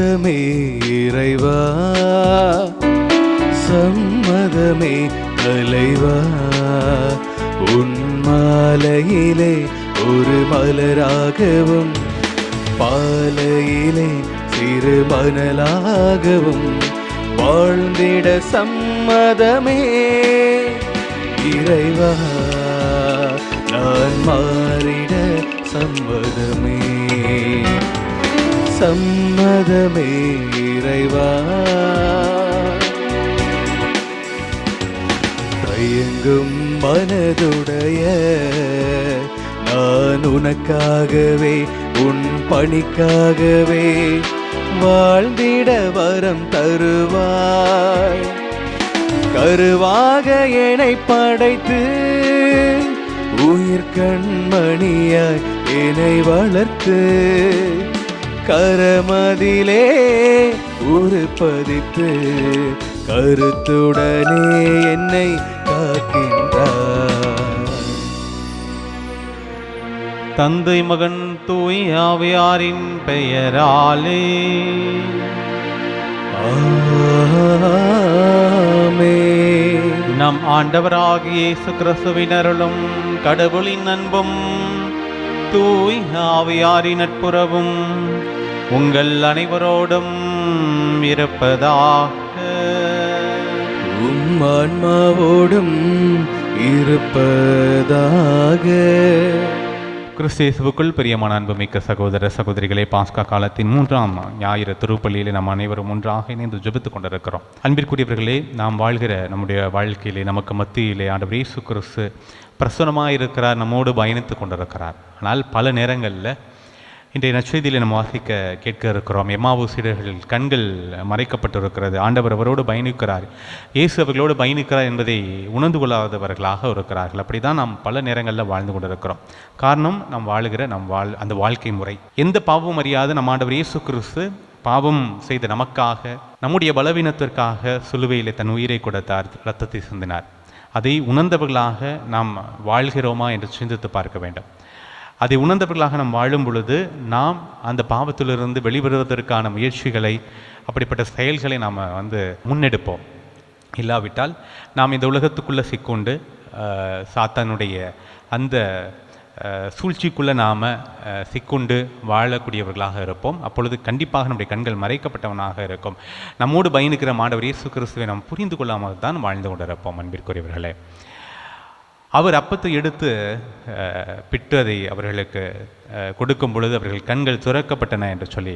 சம்மதமே இறைவா, சம்மதமே தலைவா. உன் மாலையிலே ஒரு மலராகவும் பாலையிலே சிறு மணலாகவும் வாழ்ந்திட சம்மதமே இறைவா, நான் மாறிட சம்மதமே, சம்மதமே இறைவா. தயங்கும் மனதுடைய நான் உனக்காகவே உன் பணிக்காகவே வாழ்ந்திட வரம் தருவாய். கருவாக என்னை படைத்து உயிர் கண்மணியாய் என்னை வளர்த்து கரமதிலே உருப்பதித்து கருத்துடனே என்னை காக்கின்றார். தந்தை மகன் தூய் ஆவியாரின் பெயராலே ஆமென். நம் ஆண்டவராகிய இயேசு கிறிஸ்துவின் அருளும் கடவுளின் அன்பும் தூய் ஆவியாரின் நட்புறவும் உங்கள் அனைவரோடும் இருப்பதாக. உம் ஆன்மாவோடும் இருப்பதாக. கிறிஸ்தேசுவுக்குள் பிரியமான அன்புமிக்க சகோதர சகோதரிகளே, பாஸ்கா காலத்தின் 3ஆம் ஞாயிறு திருப்பலியிலே நாம் அனைவரும் ஒன்றாக இணைந்து ஜெபித்துக் கொண்டிருக்கிறோம். அன்பிற்குரியவர்களே, நாம் வாழ்கிற நம்முடைய வாழ்க்கையிலே நமக்கு மத்தியிலே ஆண்டவர் இயேசு கிறிஸ்து பிரசன்னமாக இருக்கிறார், நம்மோடு பயணித்து கொண்டிருக்கிறார். ஆனால் பல நேரங்களில் இன்றைய நற்செய்தியில் நம்ம வாசிக்க கேட்க இருக்கிறோம், எம்மாவு சீடர்கள் கண்கள் மறைக்கப்பட்டிருக்கிறது, ஆண்டவர் அவரோடு பயணிக்கிறார், இயேசு அவர்களோடு பயணிக்கிறார் என்பதை உணர்ந்து கொள்ளாதவர்களாக இருக்கிறார்கள். அப்படி தான் நாம் பல நேரங்களில் வாழ்ந்து கொண்டிருக்கிறோம். காரணம், நாம் வாழுகிற அந்த வாழ்க்கை முறை. எந்த பாவமும் அறியாத நம் ஆண்டவர் இயேசு கிறிஸ்து பாவம் செய்த நமக்காக, நம்முடைய பலவீனத்திற்காக சிலுவையிலே தன் உயிரை கொடுத்தார், இரத்தத்தை சிந்தினார். அதை உணர்ந்தவர்களாக நாம் வாழ்கிறோமா என்று சிந்தித்து பார்க்க வேண்டும். அதை உணர்ந்தவர்களாக நாம் வாழும் பொழுது நாம் அந்த பாவத்திலிருந்து வெளிவருவதற்கான முயற்சிகளை, அப்படிப்பட்ட செயல்களை நாம் முன்னெடுப்போம். இல்லாவிட்டால் நாம் இந்த உலகத்துக்குள்ளே சிக்கொண்டு சாத்தானுடைய அந்த சூழ்ச்சிக்குள்ளே நாம் சிக்கொண்டு வாழக்கூடியவர்களாக இருப்போம். அப்பொழுது கண்டிப்பாக நம்முடைய கண்கள் மறைக்கப்பட்டவனாக இருக்கும். நம்மோடு பயணிக்கிற ஆண்டவர் இயேசு கிறிஸ்துவை நாம் புரிந்து கொள்ளாமல் தான் வாழ்ந்து கொண்டிருப்போம். அன்பிற்குரியவர்களே, அவர் அப்பத்தை எடுத்து பிட்டு அதை அவர்களுக்கு கொடுக்கும் பொழுது அவர்கள் கண்கள் துறக்கப்பட்டன என்று சொல்லி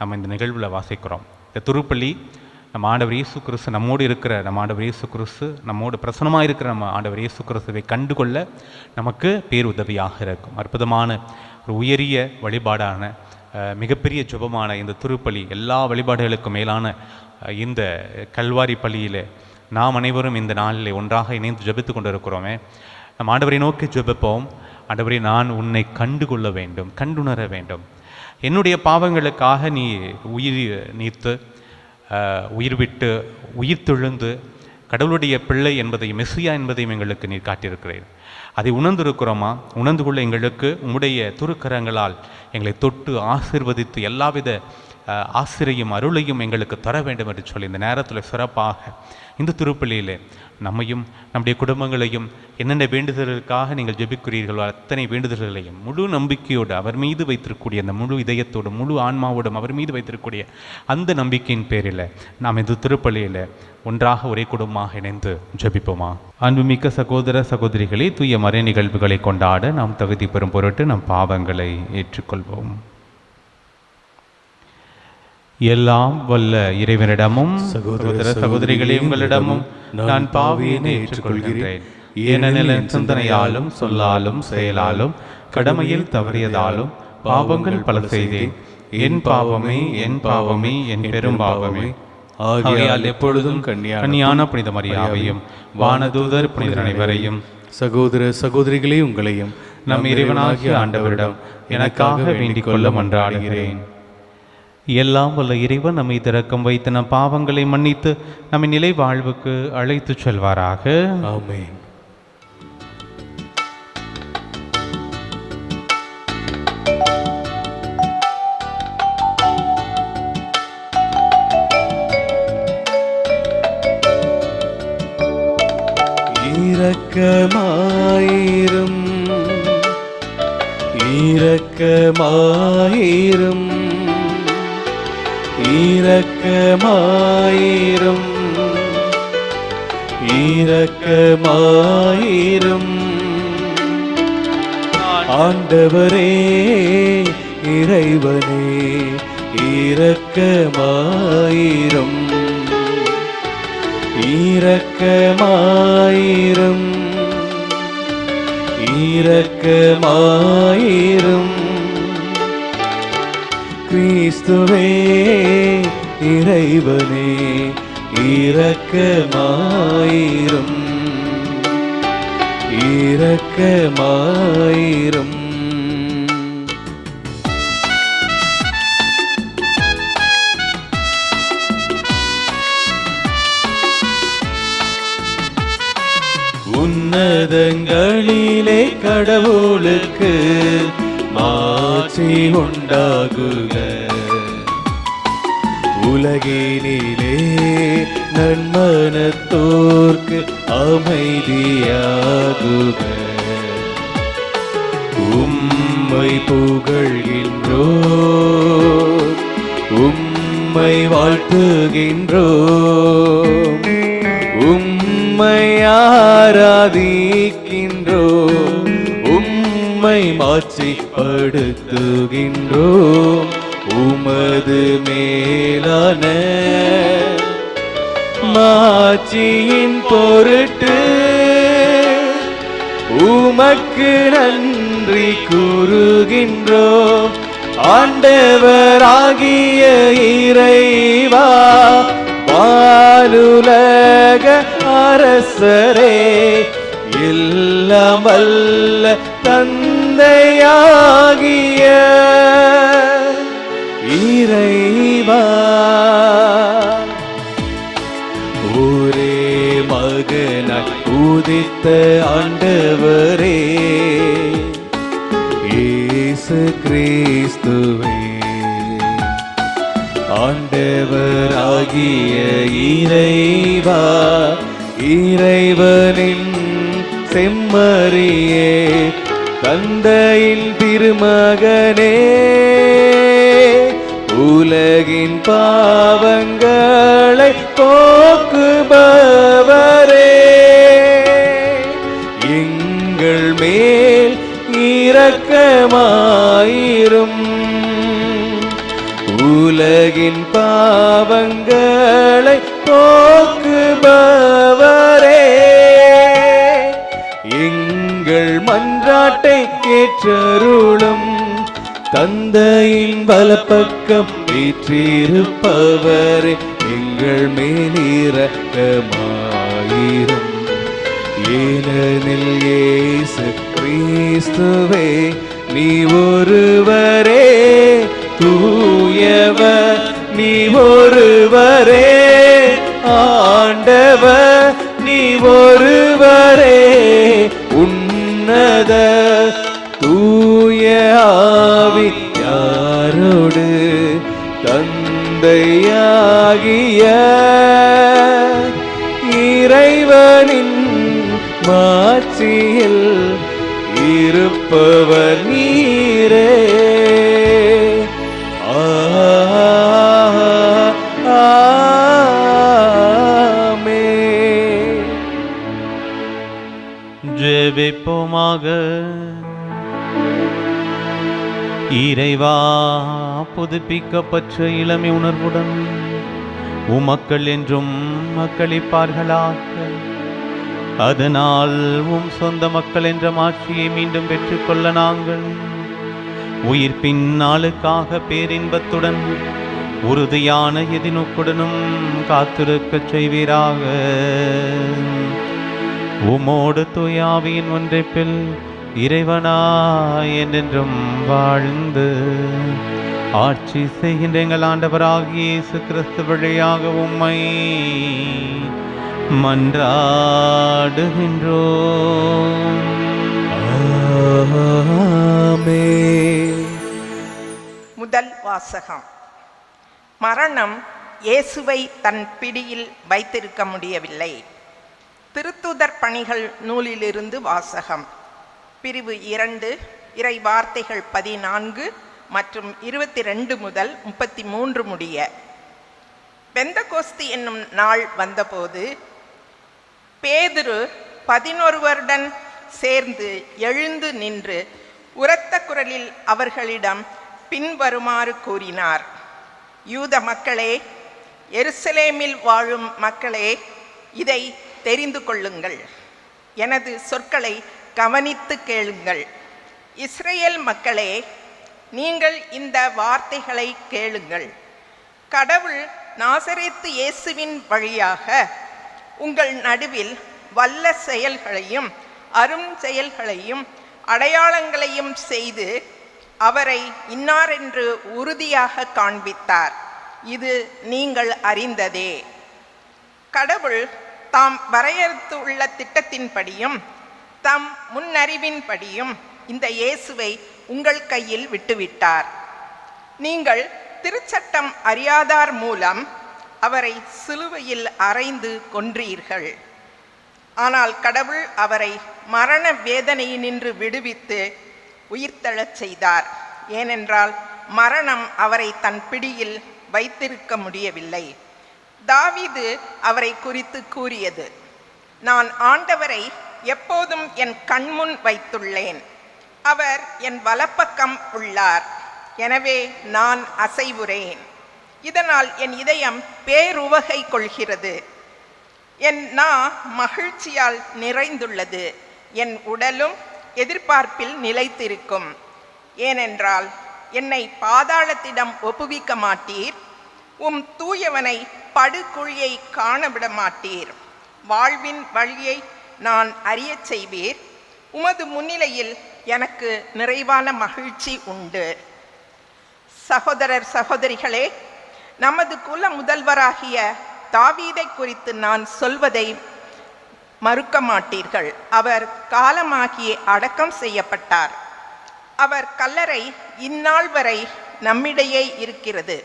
நம்ம இந்த நிகழ்வில் வாசிக்கிறோம். இந்த திருப்பலி நம்ம ஆண்டவர் இயேசு கிறிஸ்து நம்மோடு இருக்கிற ஆண்டவர் இயேசு கிறிஸ்து நம்மோடு பிரசன்னமாக இருக்கிற நம்ம ஆண்டவர் இயேசு கிறிஸ்துவை கண்டுகொள்ள நமக்கு பேருதவியாக இருக்கும். அற்புதமான ஒரு உயரிய வழிபாடான மிகப்பெரிய ஜெபமான இந்த திருப்பலி, எல்லா வழிபாடுகளுக்கும் மேலான இந்த கல்வாரி பலியில் நாம் அனைவரும் இந்த நாளில் ஒன்றாக இணைந்து ஜெபித்து கொண்டிருக்கிறோமே. நம் ஆண்டவரை நோக்கி ஜெபிப்போம். ஆண்டவரே, நான் உன்னை கண்டுகொள்ள வேண்டும், கண்டுணர வேண்டும். என்னுடைய பாவங்களுக்காக நீ உயிர் நீத்து, உயிர் விட்டு, உயிர் தெழுந்து கடவுளுடைய பிள்ளை என்பதையும் மெசியா என்பதையும் எங்களுக்கு நீர் காட்டியிருக்கிறேன். அதை உணர்ந்திருக்கிறோமா? உணர்ந்து கொள்ள எங்களுக்கு உம்முடைய துருக்கரங்களால் எங்களை தொட்டு ஆசீர்வதித்து எல்லாவித ஆசிரியும் அருளையும் எங்களுக்கு தர வேண்டும் என்று சொல்லி இந்த நேரத்தில் சிறப்பாக இந்த திருப்பலியிலே நம்மையும் நம்முடைய குடும்பங்களையும் என்னென்ன வேண்டுதலுக்காக நீங்கள் ஜெபிக்கிறீர்களோ அத்தனை வேண்டுதல்களையும் முழு நம்பிக்கையோடு அவர் மீது வைத்திருக்கக்கூடிய அந்த முழு இதயத்தோடும் முழு ஆன்மாவோடும் அவர் மீது வைத்திருக்கக்கூடிய அந்த நம்பிக்கையின் பேரில் நாம் இந்த திருப்பலியில் ஒன்றாக ஒரே குடும்பமாக இணைந்து ஜெபிப்போமா? அன்புமிக்க சகோதர சகோதரிகளே, தூய மறை நிகழ்வுகளை கொண்டாட நாம் தகுதி பெறும் பொருட்டு நம் பாவங்களை ஏற்றுக்கொள்வோம். எல்லாம் வல்ல இறைவனிடமும் சகோதர சகோதரிகளே உங்களிடமும் நான் பாவியினை ஏற்றுக்கொள்கிறேன். ஏனெனில் என் சிந்தனையாலும் சொல்லாலும் செயலாலும் கடமையில் தவறியதாலும் பாவங்கள் பல செய்தேன். என் பாவமே, என் பாவமே, என் பெரும் பாவமே. ஆகையால் எப்பொழுதும் கன்னியான புனித மரியாவையும் வானதூதர் புனிதர் அனைவரையும் சகோதர சகோதரிகளே உங்களையும் நம் இறைவனாகிய ஆண்டவரிடம் எனக்காக வேண்டிக் கொள்ள மன்றாடுகிறேன். எல்லாம் வல்ல இறைவன் நம்மை இரக்கம் வைத்து நம் பாவங்களை மன்னித்து நம்மை நிலை வாழ்வுக்கு அழைத்து செல்வாராக. ஆமென். இரக்கமாயிரும் இரக்கமாயிரும் இரக்கமாயிரும் இரக்கமாயிரும் ஆண்டவரே இறைவனே இரக்கமாயிரும் இரக்கமாயிரும் இரக்கமாயிரும் கிறிஸ்துவே இறைவனே இரக்கமாயிரும் இரக்கமாயிரும் உன்னதங்களிலே கடவுளுக்கு மாட்சி உண்டாகுக உலகினிலே நன்மனத்தோர்க்கு அமைதியாகுக உம்மை புகழ்கின்றோம் உம்மை வாழ்த்துகின்றோம் உம்மை ஆராதிக்கின்றோம் உம்மை மாட்சிப்படுத்துகின்றோம் உமது மேலான மாட்சியின் பொருட்டு உமக்கு நன்றி கூறுகின்றோம் ஆண்டவராகிய இறைவா வானுலக அரசரே எல்லாம் வல்ல தந்தையாகிய இறைவா ஒரே மகனாய் உதித்த ஆண்டவரே இயேசு கிறிஸ்துவே ஆண்டவராகிய இறைவா இறைவனின் செம்மறியே தந்தையின் திருமகனே உலகின் பாவங்களை போக்குபவரே எங்கள் மேல் இரக்கமாயிரும் உலகின் பாவங்களை போக்குபவரே எங்கள் மன்றாட்டை கேற்றருளும் தந்தையின் வலப்பக்கம் வீற்றிருப்பவரே எங்கள் மேலிரக்கமாயிரும் ஏனெனில் இயேசு கிறிஸ்துவே நீ ஒருவரே தூயவர் நீ ஒருவரே ஆண்டவர் நீ ஒருவரே உன்னத தூய ஆவியாரோடு தந்தையாகிய இறைவனின் மாட்சியில் இருப்பவர் நீரே ஆமென். ஜெபிப்போமாக. இறைவா, புதுப்பிக்கப்பட்ட இளமை உணர்வுடன் உமக்கள் என்றும் மக்களிப்பார்களாக. அதனால் சொந்த மக்கள் என்ற மாட்சியை மீண்டும் பெற்றுக்கொள்ள நாங்கள் உயிர்ப்பின் நாளுக்காக பேரின்பத்துடன் உறுதியான எதிர்நோக்குடனும் காத்திருக்கச் செய்வீராக. உமோடு தூயாவியின் ஒன்றைப்பில் இறைவனாய் என்றென்றும் வாழ்ந்து ஆட்சி செய்கின்ற எங்கள் ஆண்டவராகிய இயேசு கிறிஸ்து வழியாக உம்மை மன்றாடுகின்றோம். ஆமென். முதல் வாசகம். மரணம் இயேசுவை தன் பிடியில் வைத்திருக்க முடியவில்லை. திருத்துதர் பணிகள் நூலிலிருந்து வாசகம். பிரிவு 2, இறை வார்த்தைகள் 14 மற்றும் 22 முதல் 33 முடிய. பெந்தகோஸ்து என்னும் நாள் வந்தபோது பேதுரு 11 சேர்ந்து எழுந்து நின்று உரத்த குரலில் அவர்களிடம் பின்வருமாறு கூறினார். யூத மக்களே, எருசலேமில் வாழும் மக்களே, இதை தெரிந்து கொள்ளுங்கள். எனது சொற்களை கவனித்து கேளுங்கள். இஸ்ரேல் மக்களே, நீங்கள் இந்த வார்த்தைகளை கேளுங்கள். கடவுள் நாசரேத்து இயேசுவின் வழியாக உங்கள் நடுவில் வல்ல செயல்களையும் அரும் செயல்களையும் அடையாளங்களையும் செய்து அவரை இன்னாரென்று உறுதியாக காண்பித்தார். இது நீங்கள் அறிந்ததே. கடவுள் தாம் வரையறுத்துள்ள திட்டத்தின்படியும் தம் முன்னறிவின்படியும் இந்த இயேசுவை உங்கள் கையில் விட்டுவிட்டார். நீங்கள் திருச்சட்டம் அறியாதார் மூலம் அவரை சிலுவையில் அறைந்து கொன்றீர்கள். ஆனால் கடவுள் அவரை மரண வேதனையினின்று விடுவித்து உயிர்த்தெழச் செய்தார். ஏனென்றால் மரணம் அவரை தன் பிடியில் வைத்திருக்க முடியவில்லை. தாவீது அவரை குறித்து கூறியது, நான் ஆண்டவரை எப்போதும் என் கண்முன் வைத்துள்ளேன். அவர் என் வலப்பக்கம் உள்ளார். எனவே நான் அசைவுறேன். இதனால் என் இதயம் பேருவகை கொள்கிறது. என் நா மகிழ்ச்சியால் நிறைந்துள்ளது. என் உடலும் எதிர்பார்ப்பில் நிலைத்திருக்கும். ஏனென்றால் என்னை பாதாளத்திடம் ஒப்புவிக்க மாட்டீர். தூயவனை படுகுழியை காணவிட மாட்டீர். வாழ்வின் வழியை நான் அறியச் செய்வீர். உமது முன்னிலையில் எனக்கு நிறைவான மகிழ்ச்சி உண்டு. சகோதரர் சகோதரிகளே, நமது குல முதல்வராகிய தாவீதை குறித்து நான் சொல்வதை மறுக்க மாட்டீர்கள். அவர் காலமாகியே அடக்கம் செய்யப்பட்டார். அவர் கல்லறை இந்நாள் வரை நம்மிடையே இருக்கிறது.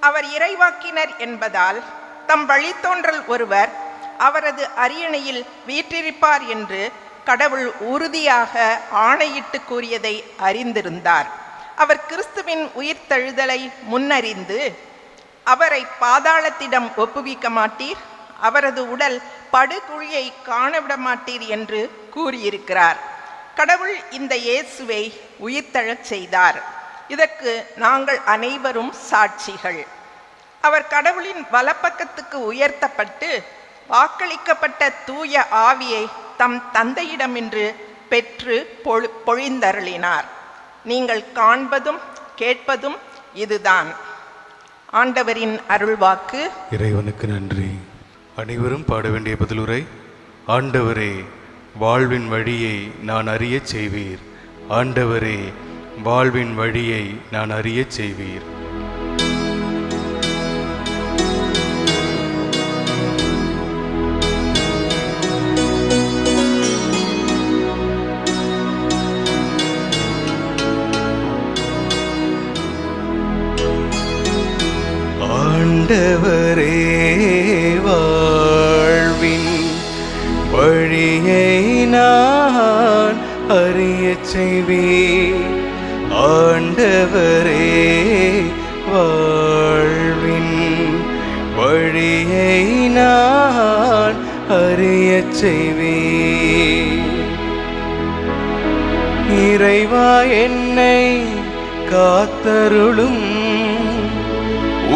அவர் இறைவாக்கினர் என்பதால் தம் வழித்தோன்றல் ஒருவர் அவரது அரியணையில் வீற்றிருப்பார் என்று கடவுள் உறுதியாக ஆணையிட்டு கூறியதை அறிந்திருந்தார். அவர் கிறிஸ்துவின் உயிர்த்தெழுதலை முன்னறிந்து அவரை பாதாளத்திடம் ஒப்புவிக்க மாட்டீர், அவரது உடல் படுகுழியை காணவிட மாட்டீர் என்று கூறியிருக்கிறார். கடவுள் இந்த இயேசுவை உயிர்த்தெழச் செய்தார். இதற்கு நாங்கள் அனைவரும் சாட்சிகள். அவர் கடவுளின் வலப்பக்கத்துக்கு உயர்த்தப்பட்டு வாக்களிக்கப்பட்ட தூய ஆவியை தம் தந்தையிடமின்று பெற்று பொழிந்தருளினார். நீங்கள் காண்பதும் கேட்பதும் இதுதான். ஆண்டவரின் அருள்வாக்கு. இறைவனுக்கு நன்றி. அனைவரும் பாட வேண்டிய பதிலுரை. ஆண்டவரே, வாழ்வின் வழியை நான் அறியச் செய்வீர். ஆண்டவரே, வாழ்வின் வழியை நான் அறியச் செய்வீர். ஆண்டவரே, வாழ்வின் வழியை நான் அறியச் செய்வீர். ஆண்டவரே, வாழ்வின் வழியை நான் அறியச் செய்வீர். இறைவா, என்னை காத்தருளும்.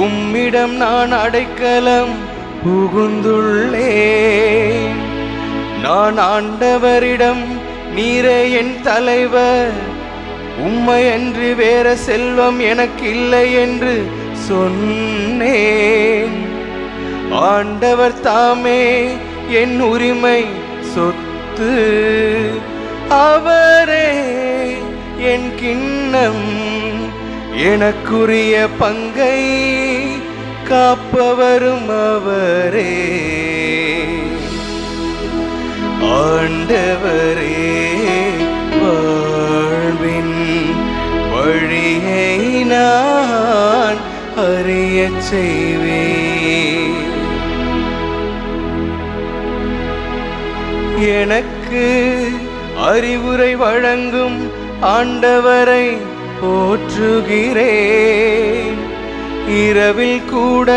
உம்மிடம் நான் அடைக்கலம் புகுந்துள்ளேன். நான் ஆண்டவரிடம், நீரே என் தலைவர், உம்மையன்றி வேற செல்வம் எனக்கு இல்லை என்று சொன்னேன். ஆண்டவர் தாமே என் உரிமை சொத்து. அவரே என் கிண்ணம், எனக்குரிய பங்கை காப்பவரும் அவரே. ஆண்டவரே, வாழ்வின் வழியை நான் அறியச் செய்வேன். எனக்கு அறிவுரை வழங்கும் ஆண்டவரை போற்றுகிறேன். இரவில் கூட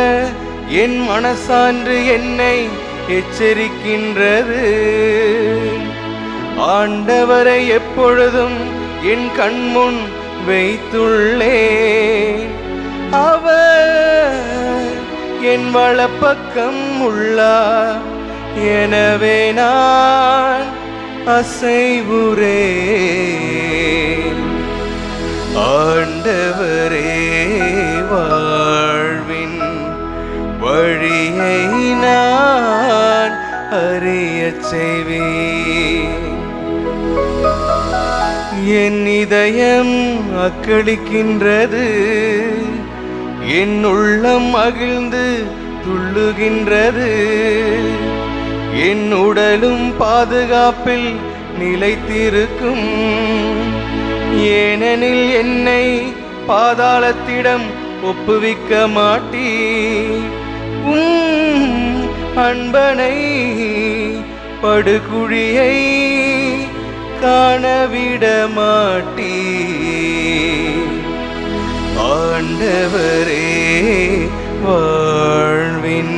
என் மனசான்று என்னை எச்சரிக்கின்றது. ஆண்டவரை எப்பொழுதும் என் கண்முன் வைத்துள்ளேன். அவர் என் வலப்பக்கம் உள்ளார், எனவே நான் அசைவுறேன். ஆண்டவரே வாழ்வின் வழியை நான் அறியச் செய்வேன். என் இதயம் அக்களிக்கின்றது, என் உள்ளம் மகிழ்ந்து துள்ளுகின்றது. என் உடலும் பாதுகாப்பில் நிலைத்திருக்கும், ஏனெனில் என்னை பாதாளத்திடம் ஒப்புவிக்க மாட்டீர். அன்பனை படுகுழியை காணவிட மாட்டீர். ஆண்டவரே வாழ்வின்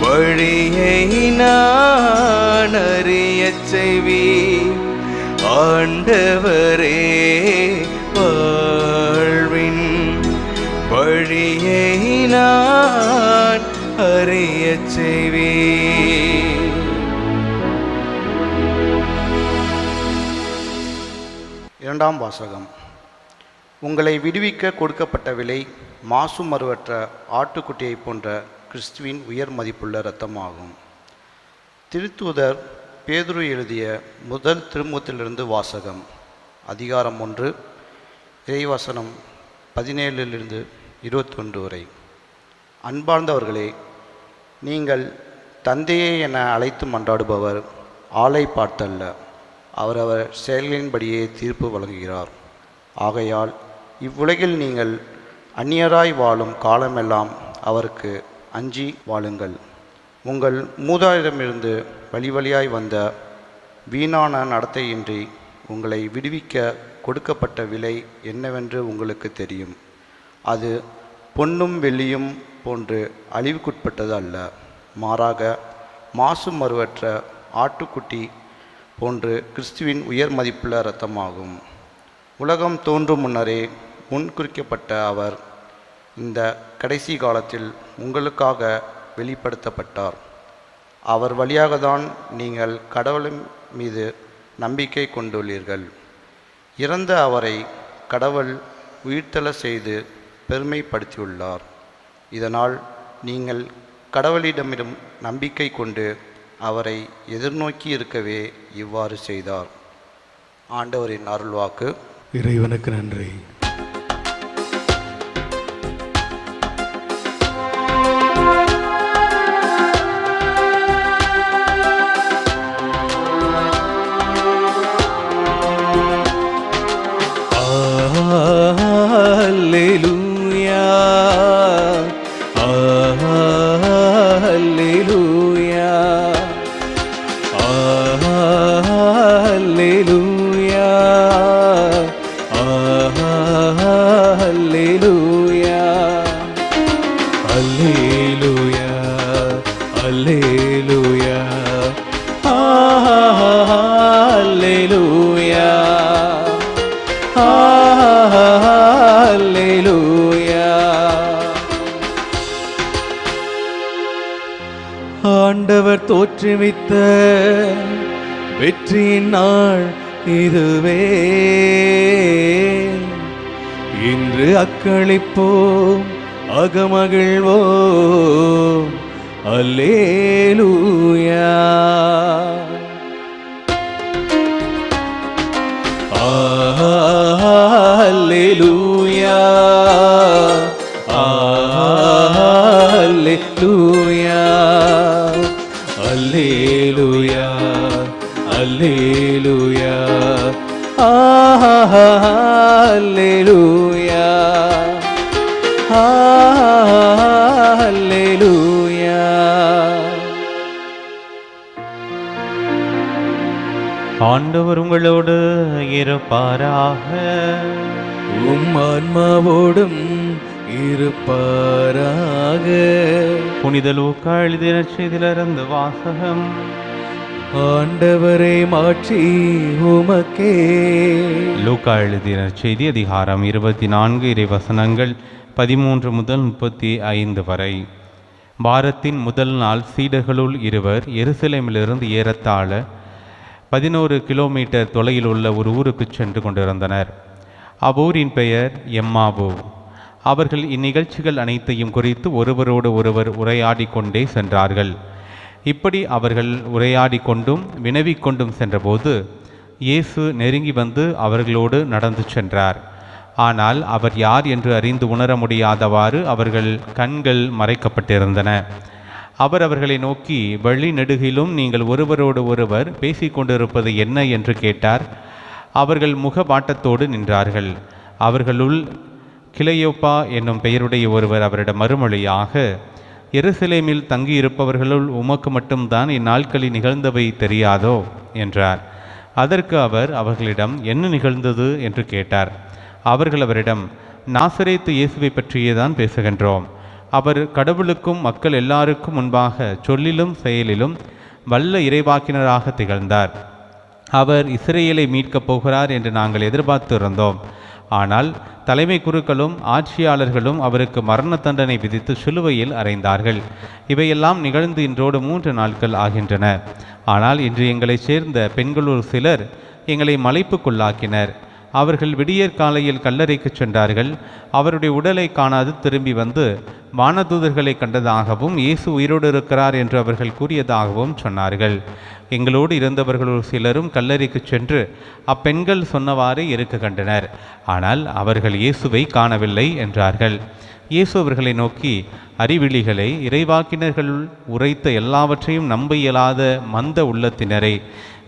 வழியை நான் அறியச் செய்வீர். ஆண்டவரே வாழ்வின் வழியை நான் அறியச் செய்வீர். இரண்டாம் வாசகம். உங்களை விடுவிக்க கொடுக்கப்பட்ட விலை மாசு மறுவற்ற ஆட்டுக்குட்டியை போன்ற கிறிஸ்துவின் உயர் மதிப்புள்ள இரத்தமாகும். திருத்தூதர் பேதுரு எழுதிய முதல் திருமுகத்திலிருந்து வாசகம். அதிகாரம் 1, இறைவசனம் 17 21 வரை. அன்பார்ந்தவர்களே, நீங்கள் தந்தையே என அழைத்து மன்றாடுபவர் ஆளை பார்த்தல்ல, அவரவர் செயல்களின்படியே தீர்ப்பு வழங்குகிறார். ஆகையால் இவ்வுலகில் நீங்கள் அந்நியராய் வாழும் காலமெல்லாம் அவருக்கு அஞ்சி வாழுங்கள். உங்கள் மூதாதையரிடமிருந்து வழி வழியாய் வந்த வீணான நடத்தையின்றி உங்களை விடுவிக்க கொடுக்கப்பட்ட விலை என்னவென்று உங்களுக்கு தெரியும். அது பொன்னும் வெள்ளியும் போன்று அழிவுக்குட்பட்டது அல்ல, மாறாக மாசு மறுவற்ற ஆட்டுக்குட்டி போன்று கிறிஸ்துவின் உயர் மதிப்புள்ள இரத்தமாகும். உலகம் தோன்றும் முன்னரே முன்குறிக்கப்பட்ட அவர் இந்த கடைசி காலத்தில் உங்களுக்காக வெளிப்படுத்தப்பட்டார். அவர் வழியாகத்தான் நீங்கள் கடவுளின் மீது நம்பிக்கை கொண்டுள்ளீர்கள். இறந்த அவரை கடவுள் உயிர்த்தெழ செய்து பெருமைப்படுத்தியுள்ளார். இதனால் நீங்கள் கடவுளிடமிடம் நம்பிக்கை கொண்டு அவரை எதிர்நோக்கி இருக்கவே இவ்வாறு செய்தார். ஆண்டவரின் அருள்வாக்கு. இறைவனுக்கு நன்றி. அல்லேலூயா, அல்லேலூயா, அல்லேலூயா, அல்லேலூயா, அல்லேலூயா, அல்லேலூயா, அல்லேலூயா, அல்லேலூயா. ஆண்டவர் தோற்றுவித்த வெற்றியின் நாள் இதுவே. இன்று அக்களிப்போம், அகமகிழ்வோம். அல்லேலூயா, அல்லேலூயா, அல்லேலூயா, அல்லேலூயா, அல்லேலூயா, அல்லேலூயா, அல்லேலூயா. ஆண்டவர் உங்களோடு இருப்பாராக. உம் ஆன்மாவோடும் இருப்பாராக. புனித லூக்கா எழுதிய நற்செய்தியிலிருந்து வாசகம். ஆண்டவரே மாட்சி உமக்கே. லூக்கா எழுதிய நற்செய்தி அதிகாரம் 24 இறைவசனங்கள் 13 முதல் 35 வரை. வாரத்தின் முதல் நாள் சீடர்களுள் இருவர் எருசலேமிலிருந்து ஏறத்தாழ 11 கிலோமீட்டர் தொலைவில் உள்ள ஒரு ஊருக்கு சென்று கொண்டிருந்தனர். அவ்வூரின் பெயர் எம்மாவு. அவர்கள் இந்நிகழ்ச்சிகள் அனைத்தையும் குறித்து ஒருவரோடு ஒருவர் உரையாடி கொண்டே சென்றார்கள். இப்படி அவர்கள் உரையாடி கொண்டும் வினவிக் கொண்டும் சென்றபோது இயேசு நெருங்கி வந்து அவர்களோடு நடந்து சென்றார். ஆனால் அவர் யார் என்று அறிந்து உணர முடியாதவாறு அவர்கள் கண்கள் மறைக்கப்பட்டிருந்தன. அவர் அவர்களை நோக்கி, வழி நெடுகிலும் நீங்கள் ஒருவரோடு ஒருவர் பேசிக்கொண்டிருப்பது என்ன என்று கேட்டார். அவர்கள் முகபாட்டத்தோடு நின்றார்கள். அவர்களுள் கிளையோப்பா என்னும் பெயருடைய ஒருவர் அவரிடம் மறுமொழியாக, எருசலேமில் தங்கியிருப்பவர்களுள் உமக்கு மட்டும்தான் இந்நாட்களில் நிகழ்ந்தவை தெரியாதோ என்றார். அதற்கு அவர் அவர்களிடம் என்ன நிகழ்ந்தது என்று கேட்டார். அவர்கள் அவரிடம், நாசரேத்து இயேசுவை பற்றியேதான் பேசுகின்றோம். அவர் கடவுளுக்கும் மக்கள் எல்லாருக்கும் முன்பாக சொல்லிலும் செயலிலும் வல்ல இறைவாக்கினராக திகழ்ந்தார். அவர் இஸ்ரேலை மீட்கப் போகிறார் என்று நாங்கள் எதிர்பார்த்திருந்தோம். ஆனால் தலைமை குருக்களும் ஆட்சியாளர்களும் அவருக்கு மரண தண்டனை விதித்து சிலுவையில் அறைந்தார்கள். இவையெல்லாம் நிகழ்ந்து இன்றோடு 3 நாட்கள் ஆகின்றன. ஆனால் இன்று எங்களைச் சேர்ந்த பெண்களுள் சிலர் எங்களை மலைப்புக்குள்ளாக்கினர். அவர்கள் விடியற் காலையில் கல்லறைக்கு சென்றார்கள். அவருடைய உடலை காணாது திரும்பி வந்து வானதூதர்களை கண்டதாகவும் இயேசு உயிரோடு இருக்கிறார் என்று அவர்கள் கூறியதாகவும் சொன்னார்கள். எங்களோடு இருந்தவர்களுள் சிலரும் கல்லறைக்கு சென்று அப்பெண்கள் சொன்னவாறு இருக்க கண்டனர். ஆனால் அவர்கள் இயேசுவை காணவில்லை என்றார்கள். இயேசு அவர்களை நோக்கி, அறிவிலிகளை, இறைவாக்கினர்கள் உரைத்த எல்லாவற்றையும் நம்ப இயலாத மந்த உள்ளத்தினரை,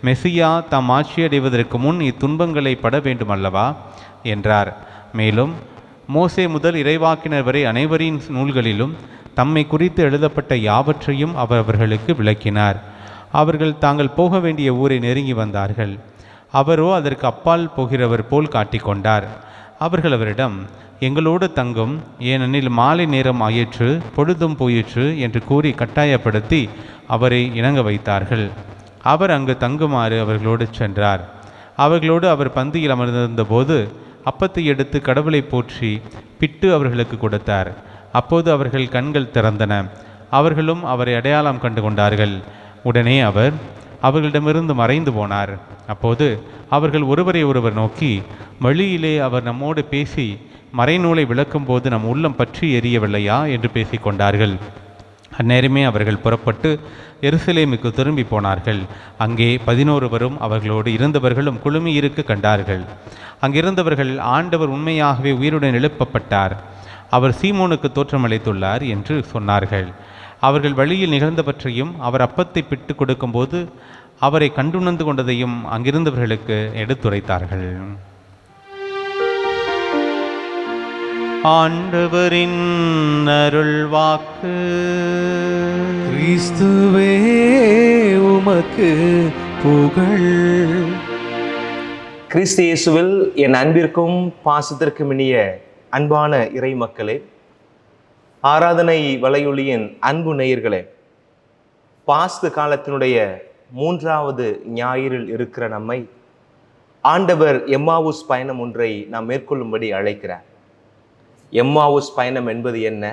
மெசியா தாம் ஆட்சியடைவதற்கு முன் இத்துன்பங்களை பட வேண்டுமல்லவா என்றார். மேலும் மோசே முதல் இறைவாக்கினர் வரை அனைவரின் நூல்களிலும் தம்மை குறித்து எழுதப்பட்ட யாவற்றையும் அவர் அவர்களுக்கு விளக்கினார். அவர்கள் தாங்கள் போக வேண்டிய ஊரை நெருங்கி வந்தார்கள். அவரோ அதற்கு அப்பால் போகிறவர் போல் காட்டிக்கொண்டார். அவர்கள் அவரிடம், எங்களோடு தங்கும், ஏனெனில் மாலை நேரம் ஆயிற்று, பொழுதும் போயிற்று என்று கூறி கட்டாயப்படுத்தி அவரை இணங்க வைத்தார்கள். அவர் அங்கு தங்குமாறு அவர்களோடு சென்றார். அவர்களோடு அவர் பந்தியில் அமர்ந்திருந்த போது அப்பத்தை எடுத்து கடவுளை போற்றி பிட்டு அவர்களுக்கு கொடுத்தார். அப்போது அவர்கள் கண்கள் திறந்தன. அவர்களும் அவரை அடையாளம் கண்டு கொண்டார்கள். உடனே அவர் அவர்களிடமிருந்து மறைந்து போனார். அப்போது அவர்கள் ஒருவரை ஒருவர் நோக்கி, வழியிலே அவர் நம்மோடு பேசி மறைநூலை விளக்கும் போது நம் உள்ளம் பற்றி எரியவில்லையா என்று பேசிக்கொண்டார்கள். அந்நேரமே அவர்கள் புறப்பட்டு எருசலேமுக்கு திரும்பி போனார்கள். அங்கே 11 அவர்களோடு இருந்தவர்களும் குழுமி இருக்க கண்டார்கள். அங்கிருந்தவர்கள், ஆண்டவர் உண்மையாகவே உயிருடன் எழுப்பப்பட்டார், அவர் சீமோனுக்கு தோற்றமளித்துள்ளார் என்று சொன்னார்கள். அவர்கள் வழியில் நிகழ்ந்தவற்றையும் அவர் அப்பத்தை பிட்டு கொடுக்கும்போது அவரை கண்டுணர்ந்து கொண்டதையும் அங்கிருந்தவர்களுக்கு எடுத்துரைத்தார்கள். ஆண்டவரின் அருள் வாக்கு. கிறிஸ்துவே உமக்கு புகழ். கிறிஸ்து இயேசுவில் என் அன்பிற்கும் பாசத்திற்கும் இனிய அன்பான இறை மக்களே, ஆராதனை வலையொலியின் அன்பு நேயர்களே, பாஸ்து காலத்தினுடைய 3வது ஞாயிறில் இருக்கிற நம்மை ஆண்டவர் எம்மாவுஸ் பயணம் ஒன்றை நாம் மேற்கொள்ளும்படி அழைக்கிறார். எம்மாவுஸ் பயணம் என்பது என்ன?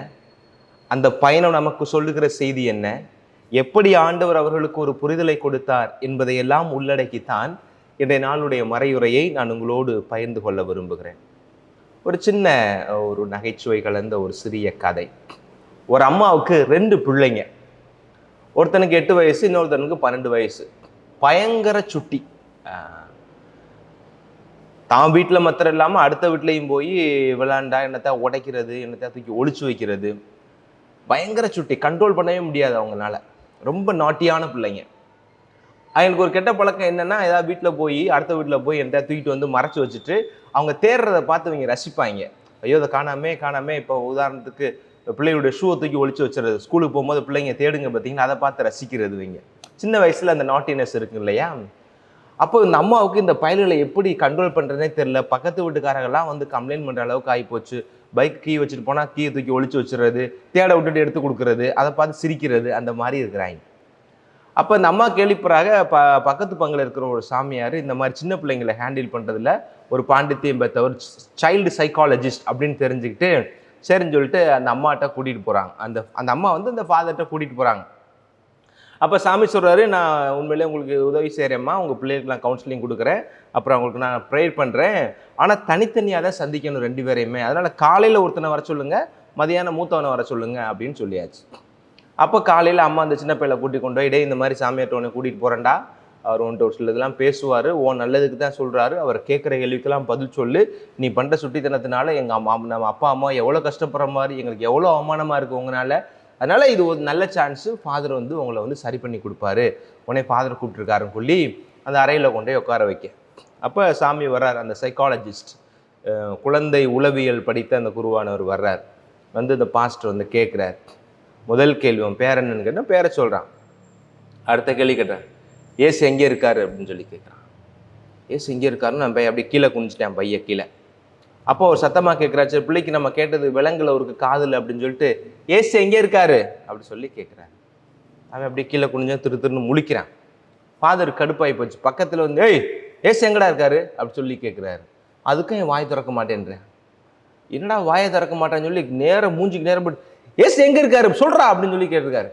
அந்த பயணம் நமக்கு சொல்லுகிற செய்தி என்ன? எப்படி ஆண்டவர் அவர்களுக்கு ஒரு புரிதலை கொடுத்தார் என்பதையெல்லாம் உள்ளடக்கித்தான் இன்றைய நாளுடைய மறையுரையை நான் உங்களோடு பகிர்ந்து கொள்ள விரும்புகிறேன். ஒரு சின்ன ஒரு நகைச்சுவை கலந்த ஒரு சிறிய கதை. ஒரு அம்மாவுக்கு 2 பிள்ளைங்க. ஒருத்தனுக்கு 8 வயசு, இன்னொருத்தனுக்கு 12 வயசு. பயங்கர சுட்டி. தான் வீட்டில் மாத்திரம் இல்லாமல் அடுத்த வீட்லையும் போய் விளாண்டா என்னத்தை உடைக்கிறது, என்னத்தை தூக்கி ஒளிச்சு வைக்கிறது. பயங்கர சுட்டி, கண்ட்ரோல் பண்ணவே முடியாது அவங்களால. ரொம்ப நாட்டியான பிள்ளைங்க. அவங்களுக்கு ஒரு கெட்ட பழக்கம் என்னென்னா, ஏதாவது வீட்டில் போய் அடுத்த வீட்டில் போய் என்னத்தை தூக்கிட்டு வந்து மறைச்சி வச்சுட்டு அவங்க தேடுறதை பார்த்து இவங்க ரசிப்பாங்க. ஐயோ அதை காணாமே. இப்போ உதாரணத்துக்கு பிள்ளையோட ஷூவை தூக்கி ஒளிச்சு வச்சுறது. ஸ்கூலுக்கு போகும்போது பிள்ளைங்க தேடுங்க பார்த்தீங்கன்னா, அதை பார்த்து ரசிக்கிறது. இவங்க சின்ன வயசில் அந்த நாட்டினஸ் இருக்கு இல்லையா? அப்போ இந்த அம்மாவுக்கு இந்த பயல்களை எப்படி கண்ட்ரோல் பண்ணுறதுனே தெரியல. பக்கத்து வீட்டுக்காரங்கெல்லாம் வந்து கம்ப்ளைண்ட் பண்ணுற அளவுக்கு ஆகிப்போச்சு. பைக் கீ வச்சுட்டு போனால் கீயை தூக்கி ஒழிச்சு வச்சுறது, தேட விட்டுட்டு எடுத்து கொடுக்குறது, அதை பார்த்து சிரிக்கிறது, அந்த மாதிரி இருக்கிறாங்க. அப்போ இந்த அம்மா கேள்விப்பறாக பக்கத்து பங்கில் இருக்கிற ஒரு சாமியார் இந்த மாதிரி சின்ன பிள்ளைங்களை ஹேண்டில் பண்ணுறதுல ஒரு பாண்டித்தியம் பெற்றவர், சைல்டு சைக்காலஜிஸ்ட் அப்படின்னு தெரிஞ்சுக்கிட்டு சரின்னு சொல்லிட்டு அந்த அம்மாட்ட கூட்டிகிட்டு போகிறாங்க. அந்த அம்மா வந்து அந்த ஃபாதர்கிட்ட கூட்டிகிட்டு போகிறாங்க. அப்போ சாமி சொல்கிறாரு, நான் உண்மையிலே உங்களுக்கு உதவி செய்கிறேம்மா, உங்கள் பிள்ளைகளுக்கு நான் கவுன்சிலிங் கொடுக்குறேன், அப்புறம் அவங்களுக்கு நான் ப்ரேயர் பண்ணுறேன், ஆனால் தனித்தனியாக தான் சந்திக்கணும் 2 பேரையுமே. அதனால் காலையில் ஒருத்தனை வர சொல்லுங்கள், மதியானம் மூத்தவனை வர சொல்லுங்கள் அப்படின்னு சொல்லியாச்சு. அப்போ காலையில் அம்மா அந்த சின்ன பையனை கூட்டிகிட்டு கொண்டு போய், இந்த மாதிரி சாமியார்ட்ட உன்னை கூட்டிகிட்டு போகிறேன்டா, அவர் வந்துட்டு ஒரு சிலதெல்லாம் பேசுவார், நல்லதுக்கு தான் சொல்கிறாரு, அவர் கேட்குற கேள்விக்கெல்லாம் பதில் சொல்லு, நீ பண்ணுற சுட்டித்தனத்தினால நம்ம அப்பா அம்மா எவ்வளோ கஷ்டப்படுற மாதிரி, எங்களுக்கு எவ்வளோ அவமானமாக இருக்குது உங்களால், அதனால் இது ஒரு நல்ல சான்ஸு, ஃபாதர் வந்து உங்களை வந்து சரி பண்ணி கொடுப்பாரு, உடனே ஃபாதர் கூப்பிட்டுருக்காருன்னு சொல்லி அந்த அறையில் கொண்டு போய் உட்கார வைக்க. அப்போ சாமி வர்றார், அந்த சைக்காலஜிஸ்ட், குழந்தை உளவியல் படித்த அந்த குருவானவர் வர்றார். வந்து இந்த பாஸ்டர் வந்து கேட்குறார். முதல் கேள்வி, உன் பேர் என்னன்னு கேட்டால் பேரை சொல்கிறான். அடுத்த கேள்வி கேட்டேன், ஏசு எங்கே இருக்காரு அப்படின்னு சொல்லி கேட்குறான். ஏசு எங்கே இருக்காருன்னு நான் அப்படி கீழே குனிச்சிட்டேன், பைய கீழே. அப்போ ஒரு சத்தமாக கேட்குறாச்சு, பிள்ளைக்கு நம்ம கேட்டது விலங்குல ஒரு காதில் அப்படின்னு சொல்லிட்டு, ஏசு எங்கே இருக்காரு அப்படி சொல்லி கேட்குறாரு. அவன் அப்படியே கீழே குனிஞ்சா திருன்னு முழிக்கிறான். ஃபாதர் கடுப்பாகி போச்சு. பக்கத்தில் வந்து, ஏய் ஏசு எங்கடா இருக்காரு அப்படி சொல்லி கேட்குறாரு. அதுக்கும் என் வாயை திறக்க மாட்டேன்றேன். என்னடா வாயை திறக்க மாட்டேன்னு சொல்லி நேரம் மூஞ்சிக்கு நேரம் போட்டு, ஏசு எங்கே இருக்காரு சொல்கிறா அப்படின்னு சொல்லி கேட்டிருக்காரு.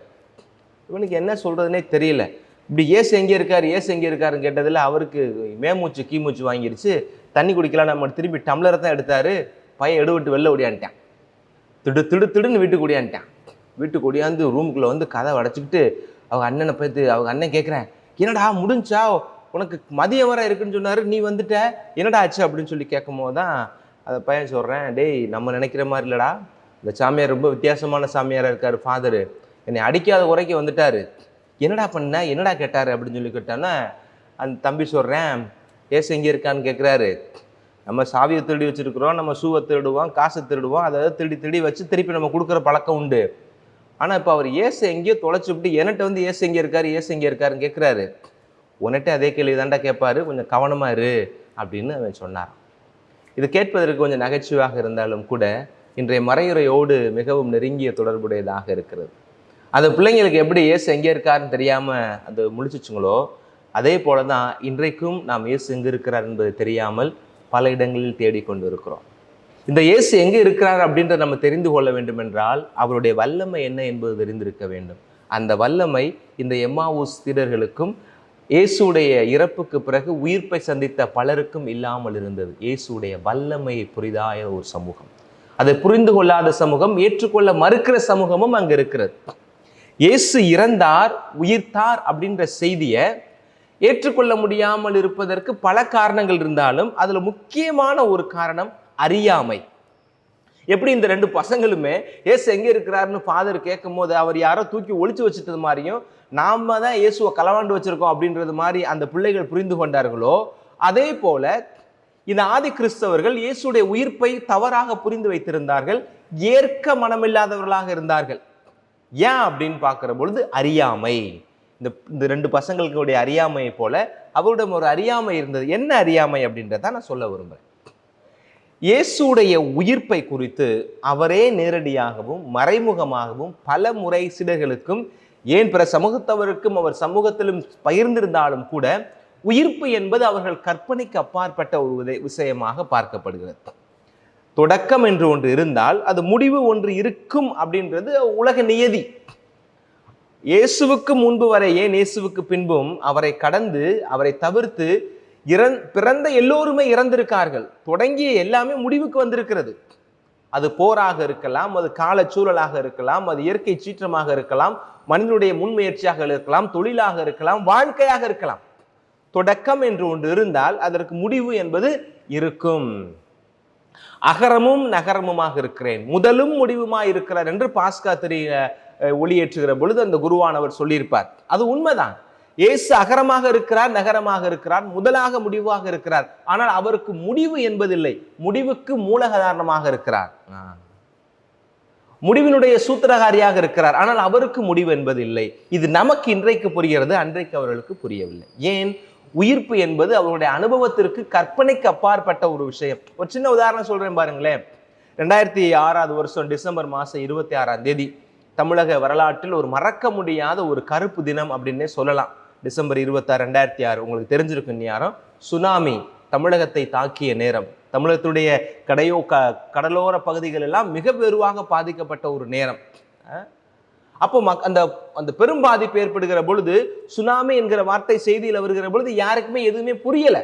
இவனுக்கு என்ன சொல்கிறதுனே தெரியல. இப்படி ஏசு எங்கே இருக்காரு ஏசு எங்கே இருக்காருன்னு கேட்டதில் அவருக்கு மேமூச்சு கீமூச்சு வாங்கிருச்சு. தண்ணி குடிக்கலாம், நம்ம திரும்பி டம்ளரை தான் எடுத்தார். பையன் எடுவிட்டு வெளில ஓடியான்ட்டான். திடுன்னு வீட்டுக்கு ஓடியான்ட்டான். வீட்டுக்கு ஓடியாந்து ரூமுக்குள்ளே வந்து கதை அடைச்சிக்கிட்டு அவங்க அண்ணனை பார்த்து, அவங்க அண்ணன் கேட்குறேன், என்னடா முடிஞ்சா, உனக்கு மதியம் வர இருக்குன்னு சொன்னார், நீ வந்துட்ட, என்னடா ஆச்சு அப்படின்னு சொல்லி கேட்கும் போது தான் அதை பையன் சொல்கிறேன், டேய் நம்ம நினைக்கிற மாதிரி இல்லைடா, இந்த சாமியார் ரொம்ப வித்தியாசமான சாமியாராக இருக்கார், ஃபாதரு என்னை அடிக்காத உரைக்க வந்துட்டார், என்னடா பண்ண என்னடா கேட்டார் அப்படின்னு சொல்லி கேட்டான்னா அந்த தம்பி சொல்கிறேன், ஏசு எங்கே இருக்கான்னு கேட்குறாரு. நம்ம சாவியை திருடி வச்சுருக்குறோம், நம்ம ஷூவை திருடுவோம், காசை திருடுவோம், அதாவது திருடி வச்சு திருப்பி நம்ம கொடுக்குற பழக்கம் உண்டு. ஆனால் இப்போ அவர் ஏசு எங்கேயோ தொலைச்சி விட்டு என்கிட்ட வந்து ஏசு எங்கே இருக்காருன்னு கேட்குறாரு. உன்னிட்ட அதே கேள்வி தாண்டா கேட்பாரு, கொஞ்சம் கவனமாக இரு அப்படின்னு அவன் சொன்னார். இது கேட்பதற்கு கொஞ்சம் நகைச்சுவையாக இருந்தாலும் கூட இன்றைய மறையுறையோடு மிகவும் நெருங்கிய தொடர்புடையதாக இருக்கிறது. அந்த பிள்ளைங்களுக்கு எப்படி ஏசு எங்கே இருக்காருன்னு தெரியாமல் அது முழிச்சிச்சுங்களோ, அதே போல தான் இன்றைக்கும் நாம் இயேசு எங்கே இருக்கிறார் என்பது தெரியாமல் பல இடங்களில் தேடிக்கொண்டு இருக்கிறோம். இந்த இயேசு எங்கே இருக்கிறார் அப்படின்றத நம்ம தெரிந்து கொள்ள வேண்டும் என்றால் அவருடைய வல்லமை என்ன என்பது தெரிந்திருக்க வேண்டும். அந்த வல்லமை இந்த எம்மாவூஸ் சீடர்களுக்கும் இயேசுடைய இறப்புக்கு பிறகு உயிர்ப்பை சந்தித்த பலருக்கும் இல்லாமல் இருந்தது. இயேசுடைய வல்லமையை புரிதாய ஒரு சமூகம், அதை புரிந்து கொள்ளாத சமூகம், ஏற்றுக்கொள்ள மறுக்கிற சமூகமும் அங்கே இருக்கிறது. இயேசு இறந்தார் உயிர்த்தார் அப்படின்ற செய்தியை ஏற்றுக்கொள்ள முடியாமல் இருப்பதற்கு பல காரணங்கள் இருந்தாலும் அதில் முக்கியமான ஒரு காரணம் அறியாமை. எப்படி இந்த 2 பசங்களுமே இயேசு எங்கே இருக்கிறாருன்னு ஃபாதர் கேட்கும் போது அவர் யாரோ தூக்கி ஒளிச்சு வச்சுட்டது மாதிரியும் நாம தான் இயேசுவை களவாண்டு வச்சிருக்கோம் அப்படின்றது மாதிரி அந்த பிள்ளைகள் புரிந்து கொண்டார்களோ, அதே போல இந்த ஆதி கிறிஸ்தவர்கள் இயேசுடைய உயிர்ப்பை தவறாக புரிந்து வைத்திருந்தார்கள், ஏற்க மனமில்லாதவர்களாக இருந்தார்கள். ஏன் அப்படின்னு பார்க்கிற பொழுது அறியாமை. இந்த 2 பசங்களுடைய அறியாமையை போல அவரிடம் ஒரு அறியாமை இருந்தது. என்ன அறியாமை அப்படின்றத நான் சொல்ல விரும்புகிறேன். இயேசுடைய உயிர்ப்பை குறித்து அவரே நேரடியாகவும் மறைமுகமாகவும் பல முறை சீடர்களுக்கும் ஏன் பிற சமூகத்தவருக்கும் அவர் சமூகத்திலும் பகிர்ந்திருந்தாலும் கூட உயிர்ப்பு என்பது அவர்கள் கற்பனைக்கு அப்பாற்பட்ட ஒரு விஷயமாக பார்க்கப்படுகிறது. தொடக்கம் என்று ஒன்று இருந்தால் அது முடிவு ஒன்று இருக்கும் அப்படின்றது உலக நியதி. இயேசுவுக்கு முன்பு வரை, ஏன் இயேசுவுக்கு பின்பும் அவரை கடந்து அவரை தவிர்த்து பிறந்த எல்லோருமே இறந்திருக்கார்கள். தொடங்கிய எல்லாமே முடிவுக்கு வந்திருக்கிறது. அது போராக இருக்கலாம், அது காலச்சூழலாக இருக்கலாம், அது இயற்கை சீற்றமாக இருக்கலாம், மனிதனுடைய முன்முயற்சியாக இருக்கலாம், தொழிலாக இருக்கலாம், வாழ்க்கையாக இருக்கலாம். தொடக்கம் என்று ஒன்று இருந்தால் அதற்கு முடிவு என்பது இருக்கும். அகரமும் நகரமுமாக இருக்கிறேன், முதலும் முடிவுமாய் இருக்கிறார் என்று பாஸ்கா தெரிய ஒளியேற்றுகிற பொழுது அந்த குருவானவர் சொல்லியிருப்பார். அது உண்மைதான். இயேசு அகரமாக இருக்கிறார், நகரமாக இருக்கிறார், முதலாக முடிவாக இருக்கிறார். ஆனால் அவருக்கு முடிவு என்பதில்லை, முடிவுக்கு மூலகாரணமாக இருக்கிறார், முடிவினுடைய சூத்திரகாரியாக இருக்கிறார். ஆனால் அவருக்கு முடிவு என்பதில்லை. இது நமக்கு இன்றைக்கு புரிகிறது, அன்றைக்கு அவர்களுக்கு புரியவில்லை. ஏன்? உயிர்ப்பு என்பது அவருடைய அனுபவத்திற்கு கற்பனைக்கு அப்பாற்பட்ட ஒரு விஷயம். ஒரு சின்ன உதாரணம் சொல்றேன் பாருங்களேன். 2006 டிசம்பர் மாதம் 26 தமிழக வரலாற்றில் ஒரு மறக்க முடியாத ஒரு கருப்பு தினம் அப்படின்னே சொல்லலாம். டிசம்பர் 26, 2006 உங்களுக்கு தெரிஞ்சிருக்கும் நேரம். சுனாமி தமிழகத்தை தாக்கிய நேரம். தமிழகத்துடைய கடலோர பகுதிகள் எல்லாம் மிக வெகுவாக பாதிக்கப்பட்ட ஒரு நேரம். அப்போ அந்த பெரும் பாதிப்பு ஏற்படுகிற பொழுது, சுனாமி என்கிற வார்த்தை செய்தியில் வருகிற பொழுது யாருக்குமே எதுவுமே புரியல.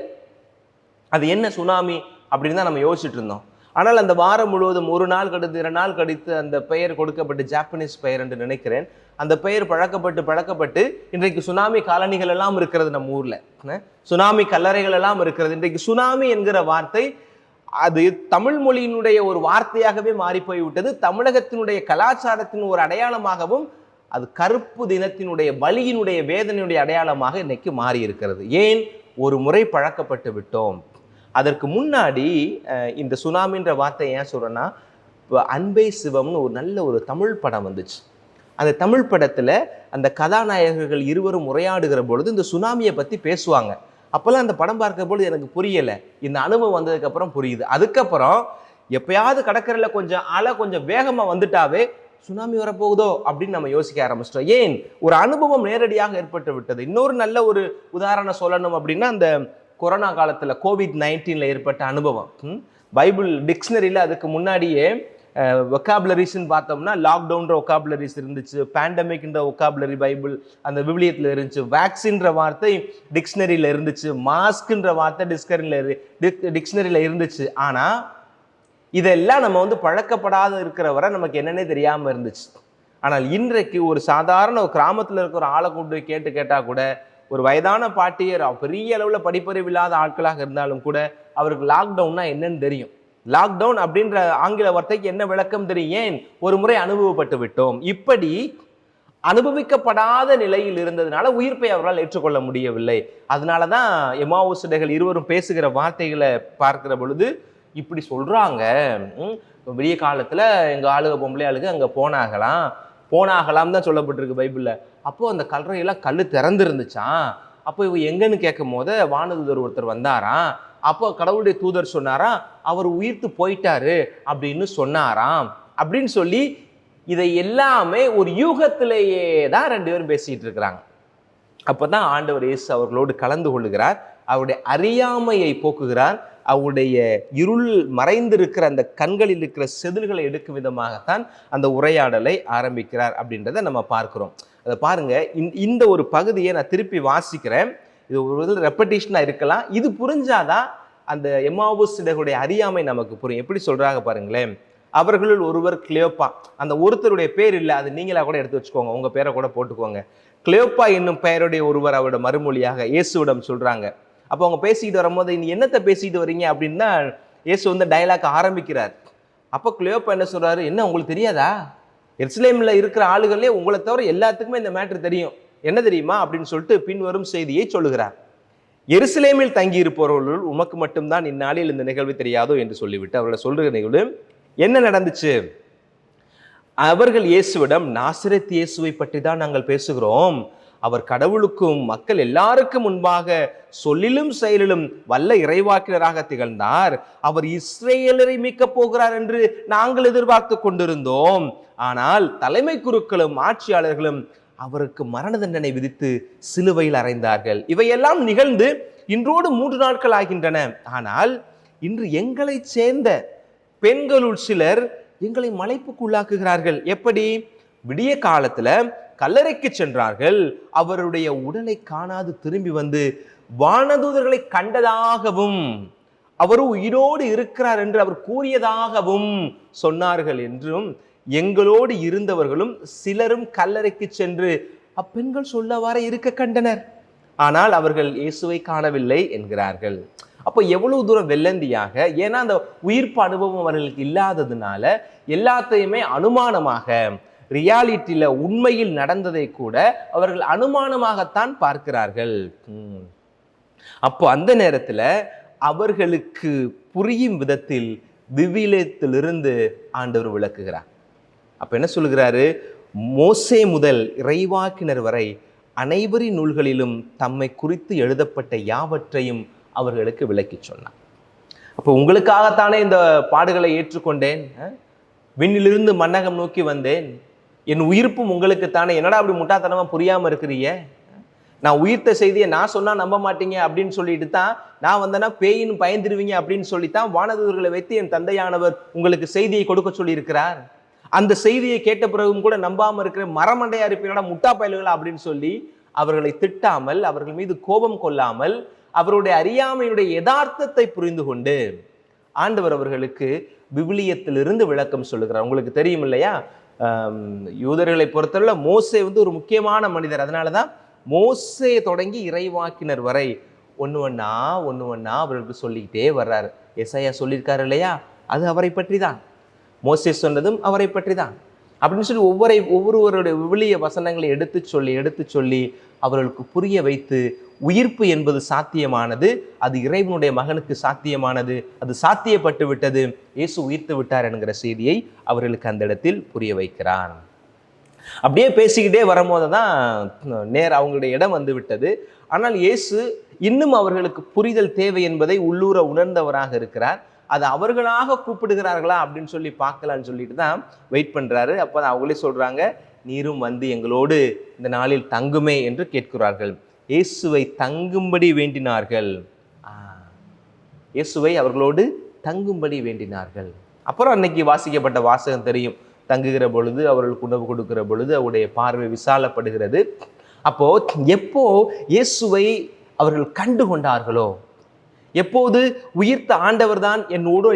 அது என்ன சுனாமி அப்படின்னு தான் நம்ம யோசிச்சுட்டு இருந்தோம். ஆனால் அந்த வாரம் முழுவதும் 1 நாள் கழித்து 2 நாள் கழித்து அந்த பெயர் கொடுக்கப்பட்டு, ஜாப்பனீஸ் பெயர் என்று நினைக்கிறேன், அந்த பெயர் பழக்கப்பட்டு இன்றைக்கு சுனாமி காலனிகள் எல்லாம் இருக்கிறது. நம்ம ஊர்ல சுனாமி கல்லறைகள் எல்லாம் இருக்கிறது. இன்றைக்கு சுனாமி என்கிற வார்த்தை அது தமிழ் மொழியினுடைய ஒரு வார்த்தையாகவே மாறி போய்விட்டது. தமிழகத்தினுடைய கலாச்சாரத்தின் ஒரு அடையாளமாகவும், அது கருப்பு தினத்தினுடைய வலியினுடைய வேதனையுடைய அடையாளமாக இன்னைக்கு மாறி இருக்கிறது. ஏன்? ஒரு முறை பழக்கப்பட்டு விட்டோம். அதற்கு முன்னாடி இந்த சுனாமின்ற வார்த்தை ஏன் சொல்றேன்னா, இப்போ அன்பே சிவம்னு ஒரு நல்ல ஒரு தமிழ் படம் வந்துச்சு. அந்த தமிழ் படத்துல அந்த கதாநாயகர்கள் இருவரும் உரையாடுகிற பொழுது இந்த சுனாமியை பத்தி பேசுவாங்க. அப்போல்லாம் அந்த படம் பார்க்க பொழுது எனக்கு புரியலை. இந்த அனுபவம் வந்ததுக்கப்புறம் புரியுது. அதுக்கப்புறம் எப்பயாவது கடற்கரையில் கொஞ்சம் வேகமாக வந்துட்டாவே சுனாமி வரப்போகுதோ அப்படின்னு நம்ம யோசிக்க ஆரம்பிச்சிட்டோம். ஏன்? ஒரு அனுபவம் நேரடியாக ஏற்பட்டு விட்டது. இன்னொரு நல்ல ஒரு உதாரணம் சொல்லணும் அப்படின்னா, அந்த கொரோனா காலத்தில் COVID-19 ஏற்பட்ட அனுபவம். பைபிள் டிக்ஷனரியில் அதுக்கு முன்னாடியே ஒக்காபுலரிஸ்ன்னு பார்த்தோம்னா லாக்டவுன்ற ஒக்காபுலரிஸ் இருந்துச்சு, பேண்டமிக்ன்ற ஒக்காபுலரி பைபிள் அந்த விவிலியத்தில் இருந்துச்சு, வேக்சின்ற வார்த்தை டிக்ஷனரியில் இருந்துச்சு, மாஸ்க்ன்ற வார்த்தை டிக்ஷனரியில் இருந்துச்சு. ஆனால் இதெல்லாம் நம்ம பழக்கப்படாத இருக்கிற வரை நமக்கு என்னன்னே தெரியாமல் இருந்துச்சு. ஆனால் இன்றைக்கு ஒரு சாதாரண ஒரு கிராமத்தில் இருக்கிற ஒரு ஆளை கூப்பிட்டு கேட்டால் கூட, ஒரு வயதான பாட்டியர் பெரிய அளவில் படிப்பறிவு இல்லாத ஆட்களாக இருந்தாலும் கூட அவருக்கு லாக்டவுன்னா என்னன்னு தெரியும். லாக்டவுன் அப்படின்ற ஆங்கில வார்த்தைக்கு என்ன விளக்கம் தெரியும்? ஏன்? ஒரு முறை அனுபவப்பட்டு விட்டோம். இப்படி அனுபவிக்கப்படாத நிலையில் இருந்ததுனால உயிர்ப்பை அவரால் ஏற்றுக்கொள்ள முடியவில்லை. அதனாலதான் எம்மாவுஸ்தர்கள் இருவரும் பேசுகிற வார்த்தைகளை பார்க்கிற பொழுது இப்படி சொல்றாங்க. விடிய காலத்துல எங்க பொம்பளை ஆளுங்க அங்க போனாகலாம் தான் சொல்லப்பட்டிருக்கு பைபிள்ல. அப்போ அந்த கல்லறையெல்லாம் கல்லு திறந்து இருந்துச்சான். அப்போ இவ எங்கன்னு கேட்கும் போது வானதூதர் ஒருத்தர் வந்தாராம். அப்போ கடவுளுடைய தூதர் சொன்னாராம், அவர் உயிர்த்து போயிட்டாரு அப்படின்னு சொன்னாராம். அப்படின்னு சொல்லி இதை எல்லாமே ஒரு யூகத்திலேயே தான் 2 பேரும் பேசிட்டு இருக்கிறாங்க. அப்போதான் ஆண்டவர் இயேசு அவர்களோடு கலந்து கொள்ளுகிறார். அவருடைய அறியாமையை போக்குகிறார். அவருடைய இருள் மறைந்திருக்கிற அந்த கண்களில் இருக்கிற செதில்களை எடுக்கும் விதமாகத்தான் அந்த உரையாடலை ஆரம்பிக்கிறார் அப்படின்றத நம்ம பார்க்கிறோம். அதை பாருங்க. இந்த ஒரு பகுதியை நான் திருப்பி வாசிக்கிறேன். இது ஒரு ரெப்படேஷனாக இருக்கலாம். இது புரிஞ்சாதான் அந்த எம்மாவுஸ்தர்களுடைய அறியாமை நமக்கு புரியும். எப்படி சொல்றாங்க பாருங்களேன். அவர்களுள் ஒருவர் கிளியோப்பா. அந்த ஒருத்தருடைய பேர் இல்லை, அது நீங்களா கூட எடுத்து வச்சுக்கோங்க, உங்க பேரை கூட போட்டுக்கோங்க. கிளியோப்பா என்னும் பெயருடைய ஒருவர் அவரோட மறுமொழியாக இயேசுவிடம் சொல்றாங்க. அப்போ அவங்க பேசிக்கிட்டு வரும்போது, நீ என்னத்தை பேசிட்டு வரீங்க அப்படின்னா இயேசு டயலாக் ஆரம்பிக்கிறார். அப்போ கிளியோப்பா என்ன சொல்றாரு, என்ன உங்களுக்கு தெரியாதா? எருசலேம்ல இருக்கிற ஆளுகளே உங்களை தவிர எல்லாத்துக்குமே இந்த மேட்ரு தெரியும், என்ன தெரியுமா அப்படின்னு சொல்லிட்டு பின்வரும் செய்தியை சொல்லுகிறார். எருசலேமில் தங்கி இருப்பவர்களுள் உமக்கு மட்டும்தான் இந்நாளில் இந்த நிகழ்வு தெரியாதோ என்று சொல்லிவிட்டு அவர்களை சொல்ற நிகழ்வு என்ன நடந்துச்சு. அவர்கள் இயேசுவிடம், நாசரேத் இயேசுவை பற்றி தான் நாங்கள் பேசுகிறோம். அவர் கடவுளுக்கும் மக்கள் எல்லாருக்கும் முன்பாக சொல்லிலும் செயலிலும் வல்ல இறைவாக்கினராக திகழ்ந்தார். அவர் இஸ்ரேலரை மீட்கப் போகிறார் என்று நாங்கள் எதிர்பார்த்து கொண்டிருந்தோம். ஆனால் தலைமை குருக்களும் ஆட்சியாளர்களும் அவருக்கு மரண தண்டனை விதித்து சிலுவையில் அறைந்தார்கள். இவையெல்லாம் நிகழ்ந்து இன்றோடு 3 நாட்கள் ஆகின்றன. ஆனால் இன்று எங்களை சேர்ந்த பெண்களுள் சிலர் எங்களை மலைப்புக்குள்ளாக்குகிறார்கள். எப்படி? விடிய காலத்துல கல்லறைக்கு சென்றார்கள். அவருடைய உடலை காணாது திரும்பி வந்து வானதூதர்களை கண்டதாகவும் அவர் உயிரோடு இருக்கிறார் என்று அவர் கூறியதாகவும் சொன்னார்கள் என்றும் எங்களோடு இருந்தவர்களும் சிலரும் கல்லறைக்கு சென்று அப்பெண்கள் சொல்லவாறு இருக்க கண்டனர். ஆனால் அவர்கள் இயேசுவை காணவில்லை என்கிறார்கள். அப்போ எவ்வளவு தூரம் வெள்ளந்தியாக, ஏன்னா அந்த உயிர்ப்பு அனுபவம் அவர்களுக்கு இல்லாததுனால எல்லாத்தையுமே அனுமானமாக, ரியாலிட்டியில உண்மையில் நடந்ததை கூட அவர்கள் அனுமானமாகத்தான் பார்க்கிறார்கள். அப்போ அந்த நேரத்துல அவர்களுக்கு புரியும் விதத்தில் விவிலியத்திலிருந்து ஆண்டவர் விளக்குகிறார். அப்ப என்ன சொல்லுகிறாரு? மோசே முதல் இறைவாக்கினர் வரை அனைவரின் நூல்களிலும் தம்மை குறித்து எழுதப்பட்ட யாவற்றையும் அவர்களுக்கு விளக்கி சொன்னார். அப்போ உங்களுக்காகத்தானே இந்த பாடுகளை ஏற்றுக்கொண்டேன், விண்ணிலிருந்து மண்ணகம் நோக்கி வந்தேன், என் உயிர்ப்பும் உங்களுக்குத்தானே, என்னடா அப்படி முட்டாத்தனமா புரியாம இருக்கிறீங்க, நான் உயிர்த்த செய்தியை நான் சொன்னா நம்ப மாட்டீங்க அப்படின்னு சொல்லிட்டு தான் நான் வந்தேன்னா பேயின்னு பயந்துருவீங்க அப்படின்னு சொல்லித்தான் வானதூதர்களை வைத்து என் தந்தையானவர் உங்களுக்கு செய்தியை கொடுக்க சொல்லி இருக்கிறார். அந்த செய்தியை கேட்ட பிறகும் கூட நம்பாம இருக்கிற மரமண்டையா இருப்பீங்களா, முட்டா பயல்களா அப்படின்னு சொல்லி அவர்களை திட்டாமல், அவர்கள் மீது கோபம் கொள்ளாமல், அவருடைய அறியாமையுடைய யதார்த்தத்தை புரிந்து கொண்டு ஆண்டவர் அவர்களுக்கு விவிலியத்திலிருந்து விளக்கம் சொல்லுகிறார். உங்களுக்கு தெரியும் இல்லையா, யூதர்களை பொறுத்தவரை மோசே ஒரு முக்கியமான மனிதர். அதனாலதான் மோசே தொடங்கி இறைவாக்கினர் வரை ஒன்று ஒன்னா அவர்களுக்கு சொல்லிக்கிட்டே வர்றாரு. எசாயா சொல்லியிருக்காரு இல்லையா, அது அவரை பற்றி தான். மோசே சொன்னதும் அவரை பற்றி தான் அப்படின்னு சொல்லி ஒவ்வொருவருடைய விவிலிய வசனங்களை எடுத்து சொல்லி அவர்களுக்கு புரிய வைத்து, உயிர்ப்பு என்பது சாத்தியமானது, அது இறைவனுடைய மகனுக்கு சாத்தியமானது, அது சாத்தியப்பட்டு விட்டது, இயேசு உயிர்த்து விட்டார் என்கிற செய்தியை அவர்களுக்கு அந்த இடத்தில் புரிய வைக்கிறான். அப்படியே பேசிக்கிட்டே வரும்போது தான் அவங்களுடைய இடம் வந்து விட்டது. ஆனால் இயேசு இன்னும் அவர்களுக்கு புரிதல் தேவை என்பதை உள்ளூர உணர்ந்தவராக இருக்கிறார். அது அவர்களாக கூப்பிடுகிறார்களா அப்படின்னு சொல்லி பார்க்கலான்னு சொல்லிட்டு தான் வெயிட் பண்றாரு. அப்போ அவங்களே சொல்றாங்க, நீரும் வந்து எங்களோடு இந்த நாளில் தங்குமே என்று கேட்கிறார்கள். இயேசுவை தங்கும்படி வேண்டினார்கள். இயேசுவை அவர்களோடு தங்கும்படி வேண்டினார்கள். அப்புறம் அன்னைக்கு வாசிக்கப்பட்ட வாசகம் தெரியும். தங்குகிற பொழுது, அவர்களுக்கு உணவு கொடுக்கிற பொழுது அவருடைய பார்வை விசாலப்படுகிறது. அப்போ எப்போ இயேசுவை அவர்கள் கண்டு கொண்டார்களோ, எப்போது உயிர்த்த ஆண்டவர் தான் என்னோடு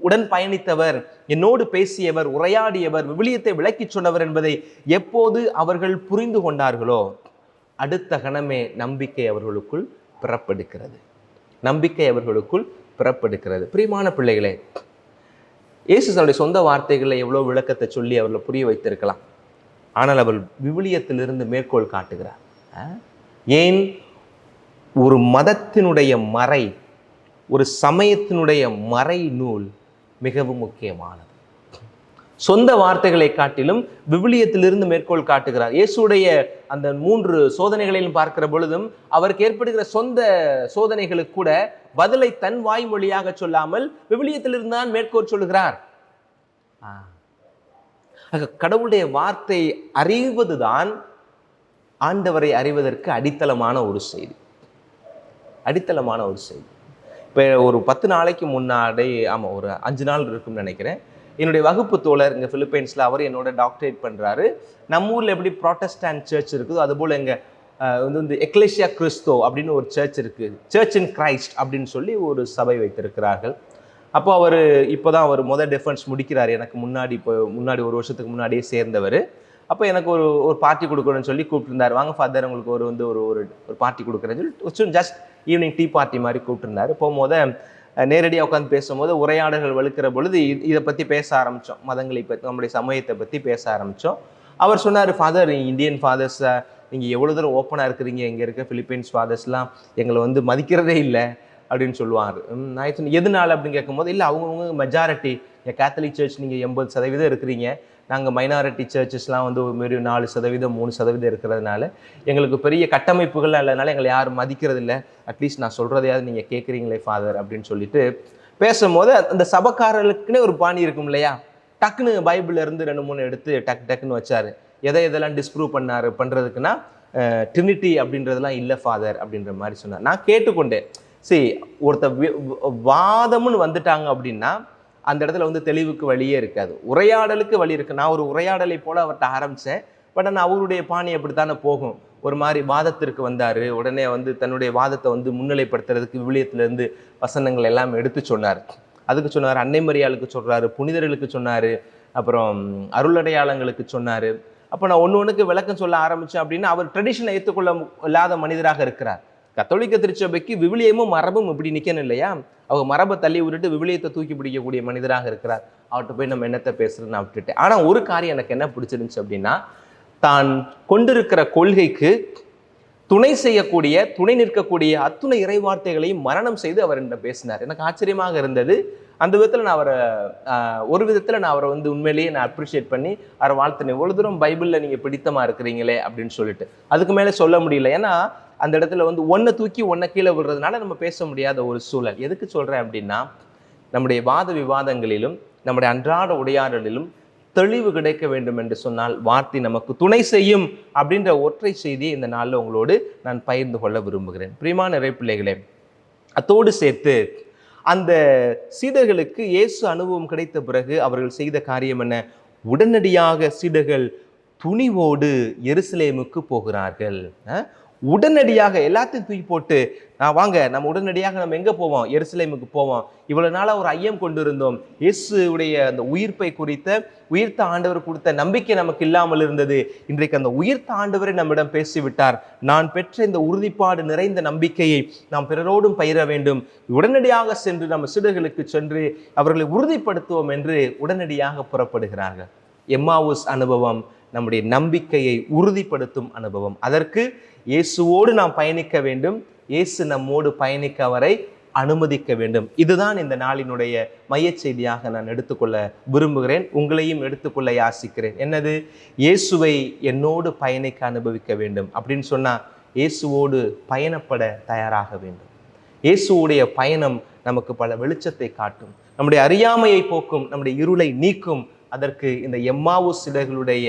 உடன் பயணித்தவர், என்னோடு பேசியவர், உரையாடியவர், விவிலியத்தை விளக்கி சொன்னவர் என்பதை எப்போது அவர்கள் புரிந்து கொண்டார்களோ, அடுத்த கணமே நம்பிக்கை அவர்களுக்குள் பிறப்பெடுக்கிறது. பிரியமான பிள்ளைகளே, இயேசு தன்னுடைய சொந்த வார்த்தைகளை எவ்வளோ விளக்கத்தை சொல்லி அவர்களை புரிய வைத்திருக்கலாம். ஆனால் அவர் விவிலியத்திலிருந்து மேற்கோள் காட்டுகிறார். ஏன் ஒரு மதத்தினுடைய மறை, ஒரு சமயத்தினுடைய மறை நூல் மிகவும் முக்கியமானது. சொந்த வார்த்தைகளை காட்டிலும் விவிலியத்திலிருந்து மேற்கோள் காட்டுகிறார். இயேசுடைய அந்த 3 சோதனைகளிலும் பார்க்கிற பொழுதும் அவருக்கு ஏற்படுகிற சொந்த சோதனைகளுக்கு கூட பதிலை தன் வாய்மொழியாக சொல்லாமல் விவிலியத்திலிருந்து தான் மேற்கோள் சொல்லுகிறார். கடவுளுடைய வார்த்தை அறிவதுதான் ஆண்டவரை அறிவதற்கு அடித்தளமான ஒரு செய்தி. இப்போ ஒரு 10 நாளைக்கு முன்னாடி, ஒரு 5 நாள் இருக்கும்னு நினைக்கிறேன், என்னுடைய வகுப்பு தோழர் இங்கே பிலிப்பைன்ஸில், அவர் என்னோட டாக்டரேட் பண்ணுறாரு. நம்ம ஊரில் எப்படி ப்ராட்டஸ்டாண்ட் சர்ச் இருக்குதோ அதுபோல் எங்கள் வந்து எக்லேசியா கிறிஸ்தோ அப்படின்னு ஒரு சர்ச் இருக்குது, சர்ச் இன் கிரைஸ்ட் அப்படின்னு சொல்லி ஒரு சபை வைத்திருக்கிறார்கள். அப்போ அவர் இப்போ தான் அவர் டிஃபென்ஸ் முடிக்கிறார். எனக்கு முன்னாடி 1 வருஷத்துக்கு முன்னாடியே சேர்ந்தவர். அப்போ எனக்கு ஒரு பார்ட்டி கொடுக்கணும்னு சொல்லி கூப்பிட்டுருந்தார். வாங்க ஃபாதர், உங்களுக்கு ஒரு பார்ட்டி கொடுக்குறேன்னு சொல்லி ஜஸ்ட் ஈவினிங் டீ பார்ட்டி மாதிரி கூப்பிட்டுருந்தார். போகும்போது நேரடியாக உட்காந்து பேசும்போது உரையாடல்கள் வலுக்கிற பொழுது இதை பற்றி பேச ஆரம்பித்தோம், மதங்களை பற்றி, நம்முடைய சமயத்தை பற்றி பேச ஆரம்பித்தோம். அவர் சொன்னார், ஃபாதர், இந்தியன் ஃபாதர்ஸ் நீங்கள் எவ்வளோ தூரம் ஓப்பனாக இருக்கிறீங்க, இங்கே இருக்க பிலிப்பைன்ஸ் ஃபாதர்ஸ்லாம் எங்களை வந்து மதிக்கிறதே இல்லை அப்படின்னு சொல்லுவார். நான் சொன்னேன், எதனால அப்படின்னு கேட்கும்போது, இல்லை அவங்கவுங்க மெஜாரிட்டி, கேத்தலிக் சர்ச் நீங்கள் 80% இருக்கிறீங்க, நாங்கள் மைனாரிட்டி சர்ச்சஸ்லாம் வந்து ஒரு 4%, 3% இருக்கிறதுனால எங்களுக்கு பெரிய கட்டமைப்புகள் இல்லைனால எங்களை யாரும் மதிக்கிறது இல்லை, அட்லீஸ்ட் நான் சொல்கிறதையாவது நீங்கள் கேட்குறீங்களே ஃபாதர் அப்படின்னு சொல்லிட்டு பேசும்போது, அந்த சபக்காரர்களுக்குன்னே ஒரு பாணி இருக்கும் இல்லையா, டக்குன்னு பைபிள்ல இருந்து 2-3 எடுத்து டக்குன்னு வச்சாரு. எதெல்லாம் டிஸ்ப்ரூவ் பண்ணுறதுக்குன்னா ட்ரினிட்டி அப்படின்றதெல்லாம் இல்லை ஃபாதர் அப்படின்ற மாதிரி சொன்னார். நான் கேட்டுக்கொண்டேன். சரி, வாதம்னு வந்துட்டாங்க அப்படின்னா அந்த இடத்துல வந்து தெளிவுக்கு வழியே இருக்காது, உரையாடலுக்கு வழி இருக்கு. நான் ஒரு உரையாடலை போல அவர்கிட்ட ஆரம்பித்தேன். பட் ஆனால் அவருடைய பாணி அப்படித்தானே போகும். ஒரு மாதிரி வாதத்திற்கு வந்தார். உடனே வந்து தன்னுடைய வாதத்தை வந்து முன்னிலைப்படுத்துறதுக்கு விவிலியத்திலேருந்து வசனங்கள் எல்லாம் எடுத்து சொன்னார். அதுக்கு சொன்னார், அன்னை மரியாளுக்கு சொல்கிறாரு, புனிதர்களுக்கு சொன்னார், அப்புறம் அருளடையாளங்களுக்கு சொன்னார். அப்போ நான் ஒன்றுக்கு விளக்கம் சொல்ல ஆரம்பித்தேன் அப்படின்னா அவர் ட்ரெடிஷனை ஏற்றுக்கொள்ள இல்லாத மனிதராக இருக்கிறார். கத்தோலிக்க திருச்சபைக்கு விவிலியமும் மரபும் இப்படி நிற்கணும் இல்லையா, அவங்க மரபை தள்ளி விட்டுட்டு விவிலியத்தை தூக்கி பிடிக்கக்கூடிய மனிதராக இருக்கிறார். அவர்கிட்ட போய் நம்ம என்னத்தை பேசுறதுன்னு நான் விட்டுட்டேன். ஆனால் ஒரு காரியம் எனக்கு என்ன பிடிச்சிருந்துச்சு அப்படின்னா, தான் கொண்டிருக்கிற கொள்கைக்கு துணை நிற்கக்கூடிய அத்துணை இறைவார்த்தைகளையும் மரணம் செய்து அவர் என்ன பேசினார். எனக்கு ஆச்சரியமாக இருந்தது. அந்த விதத்தில் நான் அவரை ஒரு விதத்தில் நான் அவரை வந்து உண்மையிலேயே நான் அப்ரிஷியேட் பண்ணி அவரை வாழ்த்தினேன். இவ்வளோ தூரம் பைபிளில் நீங்கள் பிடித்தமாக இருக்கிறீங்களே அப்படின்னு சொல்லிட்டு. அதுக்கு மேலே சொல்ல முடியல. ஏன்னா அந்த இடத்துல வந்து ஒன்றை தூக்கி ஒன்றை கீழே விடுறதுனால நம்ம பேச முடியாத ஒரு சூழல். எதுக்கு சொல்கிறேன் அப்படின்னா, நம்முடைய வாத விவாதங்களிலும் நம்முடைய அன்றாட உரையாடலிலும் தெளிவு கிடைக்க வேண்டும் என்று சொன்னால் வார்த்தை நமக்கு துணை செய்யும் அப்படின்ற ஒற்றை செய்தியை இந்த நாளில் உங்களோடு நான் பகிர்ந்து கொள்ள விரும்புகிறேன். பிரியமான இறைப்பிள்ளைகளே, அத்தோடு சேர்த்து அந்த சீடர்களுக்கு இயேசு அனுபவம் கிடைத்த பிறகு அவர்கள் செய்த காரியம் என்ன? உடனடியாக சீடர்கள் துணிவோடு எருசலேமுக்கு போகிறார்கள். உடனடியாக எல்லாத்தையும் தூக்கி போட்டு வாங்க நம்ம உடனடியாக நம்ம எங்கே போவோம்? எருசலேமுக்கு போவோம். இவ்வளவு நாளாக ஒரு ஐயம் கொண்டு இருந்தோம். இயேசுடைய அந்த உயிர்ப்பை குறித்த, உயிர்த்த ஆண்டவர் கொடுத்த நம்பிக்கை நமக்கு இல்லாமல் இருந்தது. இன்றைக்கு அந்த உயிர்த்த ஆண்டவரை நம்மிடம் பேசிவிட்டார். நான் பெற்ற இந்த உறுதிப்பாடு நிறைந்த நம்பிக்கையை நாம் பிறரோடும் பயிர வேண்டும். உடனடியாக சென்று நம்ம சீடர்களுக்கு சென்று அவர்களை உறுதிப்படுத்துவோம் என்று உடனடியாக புறப்படுகிறார்கள். எம்மாவுஸ் அனுபவம் நம்முடைய நம்பிக்கையை உறுதிப்படுத்தும் அனுபவம். அதற்கு இயேசுவோடு நாம் பயணிக்க வேண்டும். இயேசு நம்மோடு பயணிக்க அவரை அனுமதிக்க வேண்டும். இதுதான் இந்த நாளினுடைய மைய செய்தியாக நான் எடுத்துக்கொள்ள விரும்புகிறேன். உங்களையும் எடுத்துக்கொள்ள யாசிக்கிறேன். என்னது? இயேசுவை என்னோடு பயணிக்க அனுபவிக்க வேண்டும் அப்படின்னு சொன்னால் இயேசுவோடு பயணப்பட தயாராக வேண்டும். இயேசுவுடைய பயணம் நமக்கு பல வெளிச்சத்தை காட்டும், நம்முடைய அறியாமையை போக்கும், நம்முடைய இருளை நீக்கும். அதற்கு இந்த எம்மாவுஸ் சீடர்களுடைய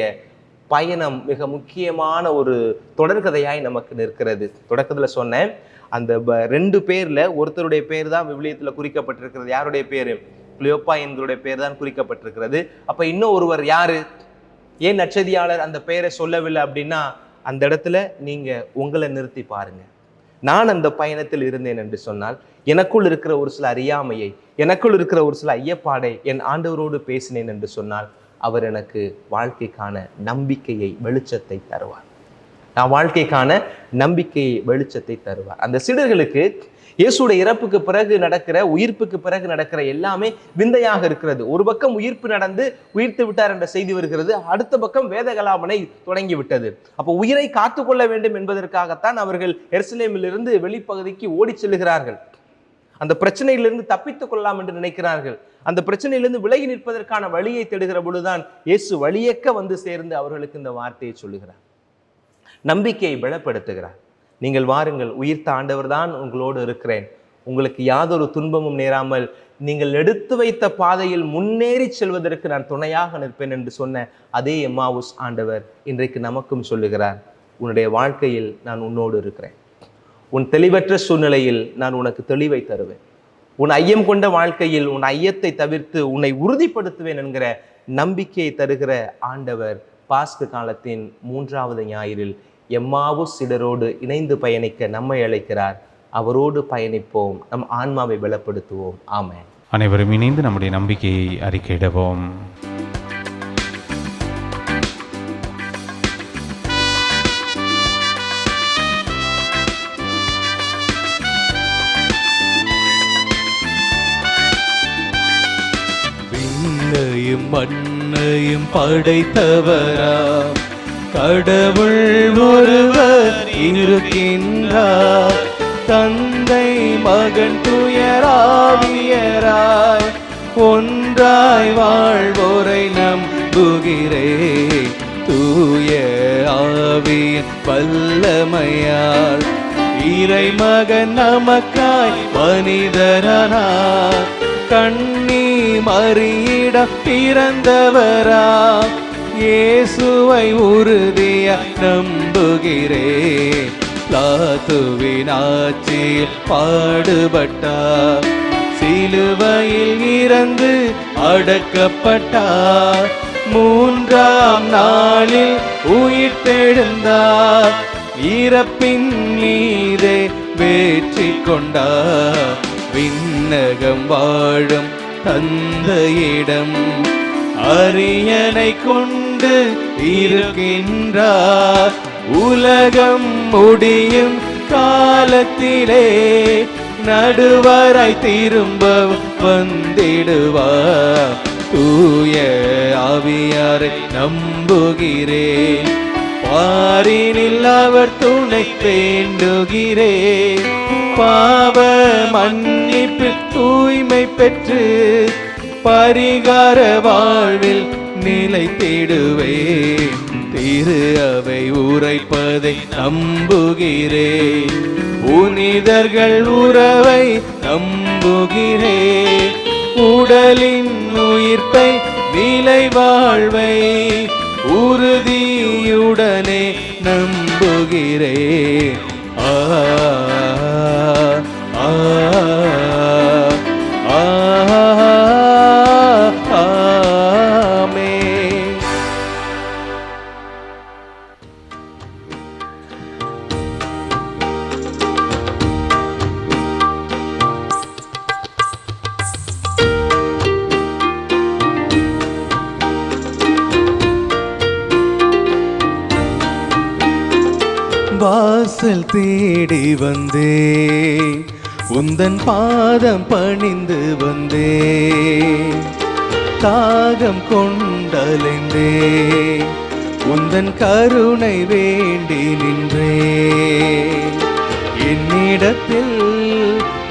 பயணம் மிக முக்கியமான ஒரு தொடர்கதையாய் நமக்கு நிற்கிறது. தொடக்கத்தில் சொன்னேன், அந்த 2 பேர்ல ஒருத்தருடைய பேர் தான் விவிலியத்தில் குறிக்கப்பட்டிருக்கிறது. யாருடைய பேரு? கிளியோப்பா என்களுடைய பேர் தான் குறிக்கப்பட்டிருக்கிறது. அப்ப இன்னும் ஒருவர் யாரு? ஏன் நற்செய்தியாளர் அந்த பெயரை சொல்லவில்லை அப்படின்னா, அந்த இடத்துல நீங்க உங்களை நிறுத்தி பாருங்க. நான் அந்த பயணத்தில் இருந்தேன் என்று சொன்னால் எனக்குள் இருக்கிற ஒரு சில அறியாமையை, எனக்குள் இருக்கிற ஒரு சில ஐயப்பாடை என் ஆண்டவரோடு பேசினேன் என்று சொன்னால் அவர் எனக்கு வாழ்க்கைக்கான நம்பிக்கையை, வெளிச்சத்தை தருவார். நான் வாழ்க்கைக்கான நம்பிக்கையை, வெளிச்சத்தை தருவார். அந்த சீடர்களுக்கு இயேசுடைய இறப்புக்கு பிறகு நடக்கிற, உயிர்ப்புக்கு பிறகு நடக்கிற எல்லாமே விந்தையாக இருக்கிறது. ஒரு பக்கம் உயிர்ப்பு நடந்து உயிர்த்து விட்டார் என்ற செய்தி வருகிறது, அடுத்த பக்கம் வேதகலாபனை தொடங்கி விட்டது. அப்போ உயிரை காத்துக்கொள்ள வேண்டும் என்பதற்காகத்தான் அவர்கள் எருசலேமிலிருந்து வெளிப்பகுதிக்கு ஓடி செல்லுகிறார்கள். அந்த பிரச்சனையிலிருந்து தப்பித்துக் கொள்ளலாம் என்று நினைக்கிறார்கள். அந்த பிரச்சனையிலிருந்து விலகி நிற்பதற்கான வழியை தேடுகிற பொழுதுதான் இயேசு வழியேக்க வந்து சேர்ந்து அவர்களுக்கு இந்த வார்த்தையை சொல்லுகிறார், நம்பிக்கையை பலப்படுத்துகிறார். நீங்கள் வாருங்கள், உயிர்த்த ஆண்டவர் தான் உங்களோடு இருக்கிறேன், உங்களுக்கு யாதொரு துன்பமும் நேராமல் நீங்கள் எடுத்து வைத்த பாதையில் முன்னேறி செல்வதற்கு நான் துணையாக நிற்பேன் என்று சொன்ன அதே எம்மாவுஸ் ஆண்டவர் இன்றைக்கு நமக்கும் சொல்லுகிறார், உன்னுடைய வாழ்க்கையில் நான் உன்னோடு இருக்கிறேன். உன் தெளிவற்ற சூழ்நிலையில் நான் உனக்கு தெளிவை தருவேன். உன் ஐயம் கொண்ட வாழ்க்கையில் உன் ஐயத்தை தவிர்த்து உன்னை உறுதிப்படுத்துவேன் என்கிற நம்பிக்கையை தருகிற ஆண்டவர் பாஸ்கு காலத்தின் 3வது ஞாயிறில் எம்மாவுஸ் சீடரோடு இணைந்து பயணிக்க நம்மை அழைக்கிறார். அவரோடு பயணிப்போம், நம் ஆன்மாவை பலப்படுத்துவோம். ஆமென். அனைவரும் இணைந்து நம்முடைய நம்பிக்கையை அறிக்கையிடுவோம். விண்ணையும் மண்ணையும் படைத்தவராம் கடவுள் ஒருவர் இருக்கின்றார். தந்தை மகன் துயராவியராய் ஒன்றாய் வாழ்வோரை நம்புகிறேன். தூய ஆவியின் வல்லமையால் இறைமகன் நமக்காய் மனிதரானார். கண்ணி மறியிடம் பிறந்தவரா இயேசுவை உறுதியாய் நம்புகிறேன். பிலாத்துவின் ஆட்சியில் பாடுபட்டார், சிலுவையில் இறந்து அடக்கப்பட்டார், 3ஆம் நாளில் உயிர்த்தெழுந்தார், இறப்பின் மீதே வெற்றி கொண்டார். விண்ணகம் வாழும் தந்தையிடம் அரியணை கொண்டு இருக்கின்றார். உலகம் முடியும் காலத்திலே நடுவராய் திரும்ப வந்திடுவார். தூய ஆவியாரை நம்புகிறேன், பாரினில் அவர் துணை வேண்டுகிறேன். பாவ மன்னிப்பு தூய்மை பெற்று பரிகார வாழ்வில் நிலை தேடுவேன். திரு அவை உரைப்பதை நம்புகிறேன், புனிதர்கள் உறவை நம்புகிறேன். உடலின் உயிர்ப்பை நிலை வாழ்வை உறுதியுடனே நம்புகிறேன். ஆ ஆ ஆமே. வாசல் தேடி வந்தே, உந்தன் பாதம் பணிந்து வந்தே. தாகம் கொண்டலைந்தே, உந்தன் கருணை வேண்டி நின்றே. என்னிடத்தில்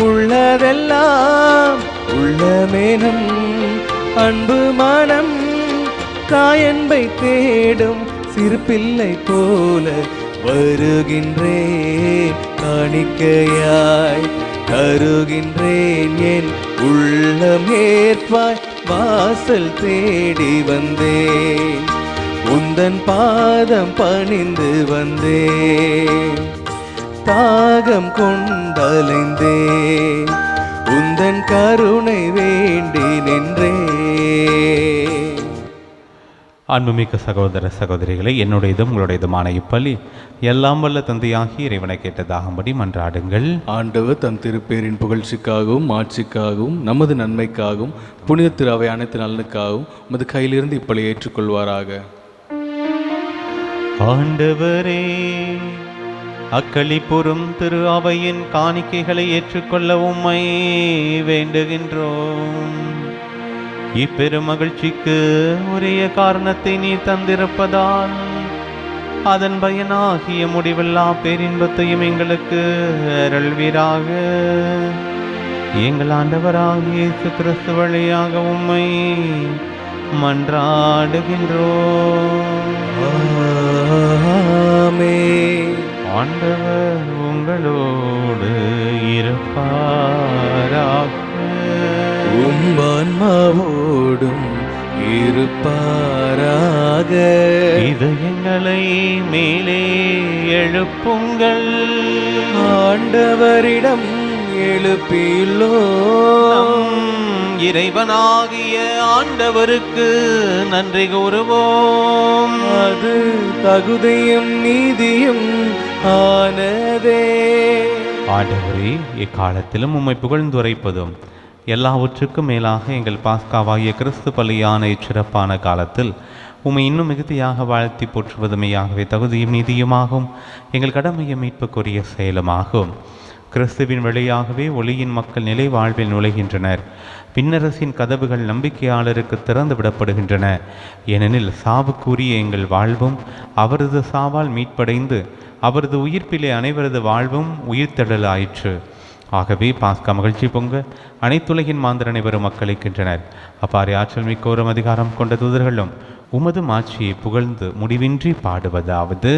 உள்ளதெல்லாம் உள்ளமேனம் அன்பு மனம், தாயன்பை தேடும் சிறு பிள்ளை போல வருகின்றேன். காணிக்கையாய் தருகின்றேன், என் உள்ளம் ஏற்பாய். வாசல் தேடி வந்தேன், உந்தன் பாதம் பணிந்து வந்தேன். தாகம் கொண்டலைந்தேன், உந்தன் கருணை வேண்டி நின்றேன். அன்புமிக்க சகோதர சகோதரிகளை, என்னுடையதும் உங்களுடையதுமான இப்பலி எல்லாம் வல்ல தந்தையாகி இறைவனை கேட்டதாகும்படி மன்றாடுங்கள். ஆண்டவர் தம் திருப்பேரின் புகழ்ச்சிக்காகவும் ஆட்சிக்காகவும் நமது நன்மைக்காகவும் புனித திரு அவை அனைத்து நலனுக்காகவும் உமது கையிலிருந்து இப்பலி ஏற்றுக்கொள்வாராக. ஆண்டவரே, அக்களிப்புறும் திரு அவையின் காணிக்கைகளை ஏற்றுக்கொள்ள உம்மை வேண்டுகின்றோம். இப்பெரும் மகிழ்ச்சிக்கு உரிய காரணத்தை நீ தந்திருப்பதால் அதன் பயனாகிய முடிவில்லா பேரின்பத்தையும் எங்களுக்கு அருள்வீராக. எங்கள் ஆண்டவராகிய இயேசு கிறிஸ்து வழியாக உம்மை மன்றாடுகின்றோம். ஆமென். ஆண்டவர் உங்களோடு இருப்பாராக. ஆன்மாவோடும் இருப்பாராக. இதயங்களை மேலே எழுப்புங்கள். ஆண்டவரிடம் எழுப்பியுள்ளோம். இறைவனாகிய ஆண்டவருக்கு நன்றி கூறுவோம். அது தகுதியும் நீதியும் ஆனதே. ஆண்டவரே, எக்காலத்திலும் உம்மை புகழ்ந்துரைப்பதும் எல்லாவற்றுக்கும் மேலாக எங்கள் பாஸ்காவாகிய கிறிஸ்து பலியான இச்சிறப்பான காலத்தில் உம்மை இன்னும் மிகுதியாக வாழ்த்தி போற்றுவதுமையாகவே தகுதியும் நீதியுமாகும். எங்கள் கடமையை மீட்புக்குரிய செயலுமாகும். கிறிஸ்துவின் வழியாகவே ஒளியின் மக்கள் நிலை வாழ்வில் நுழைகின்றனர். பின்னரசின் கதவுகள் நம்பிக்கையாளருக்கு திறந்து விடப்படுகின்றன. ஏனெனில் சாவுக்குரிய எங்கள் வாழ்வும் அவரது சாவால் மீட்படைந்து அவரது உயிர்ப்பிலே அனைவரது வாழ்வும் உயிர்த்தெழலாயிற்று. ஆகவே பாஸ்கா மகிழ்ச்சி பொங்க அனைத்துலகின் மாந்தர் அனைவரும் மக்களிக்கின்றனர். அப்பாறை ஆற்றல் மிக்கோரும் அதிகாரம் கொண்ட தூதர்களும் உமது மாட்சியை புகழ்ந்து முடிவின்றி பாடுவதாவது: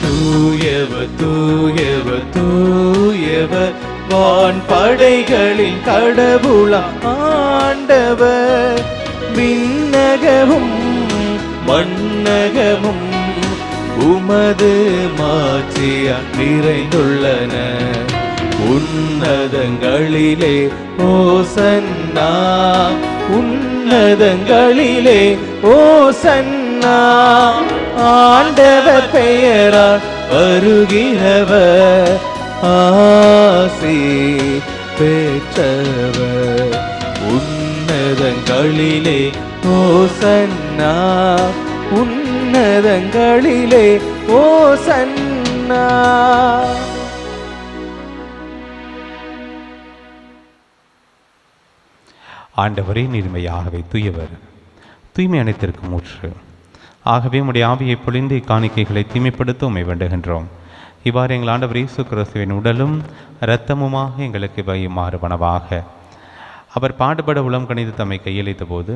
தூயவர் தூயவர் தூயவர் வான் படைகளின் கடவுளாம் ஆண்டவர். விண்ணகமும் மண்ணகமும் உமது மாட்சியால் நிறைந்துள்ளன. உன்னதங்களிலே ஓசன்னா, உன்னதங்களிலே ஓசன்னா. ஆண்டவர் பெயரால் வருகிறவர் ஆசி பெற்றவர். உன்னதங்களிலே ஓசன்னா, உன்னதங்களிலே ஓசன்னா. ஆண்டவரே, நீர்மையாகவே தூயவர், தூய்மை அனைத்திற்கும் ஊற்று. ஆகவே உம்முடைய ஆவியை பொழிந்து இக்காணிக்கைகளை தீமைப்படுத்த உம்மை வேண்டுகின்றோம். இவ்வாறு எங்கள் ஆண்டவர் இயேசு கிறிஸ்துவின் உடலும் இரத்தமுமாக எங்களுக்கு இவை மாறுபனவாக. அவர் பாடுபட உளம் கணிந்து தம்மை கையளித்த போது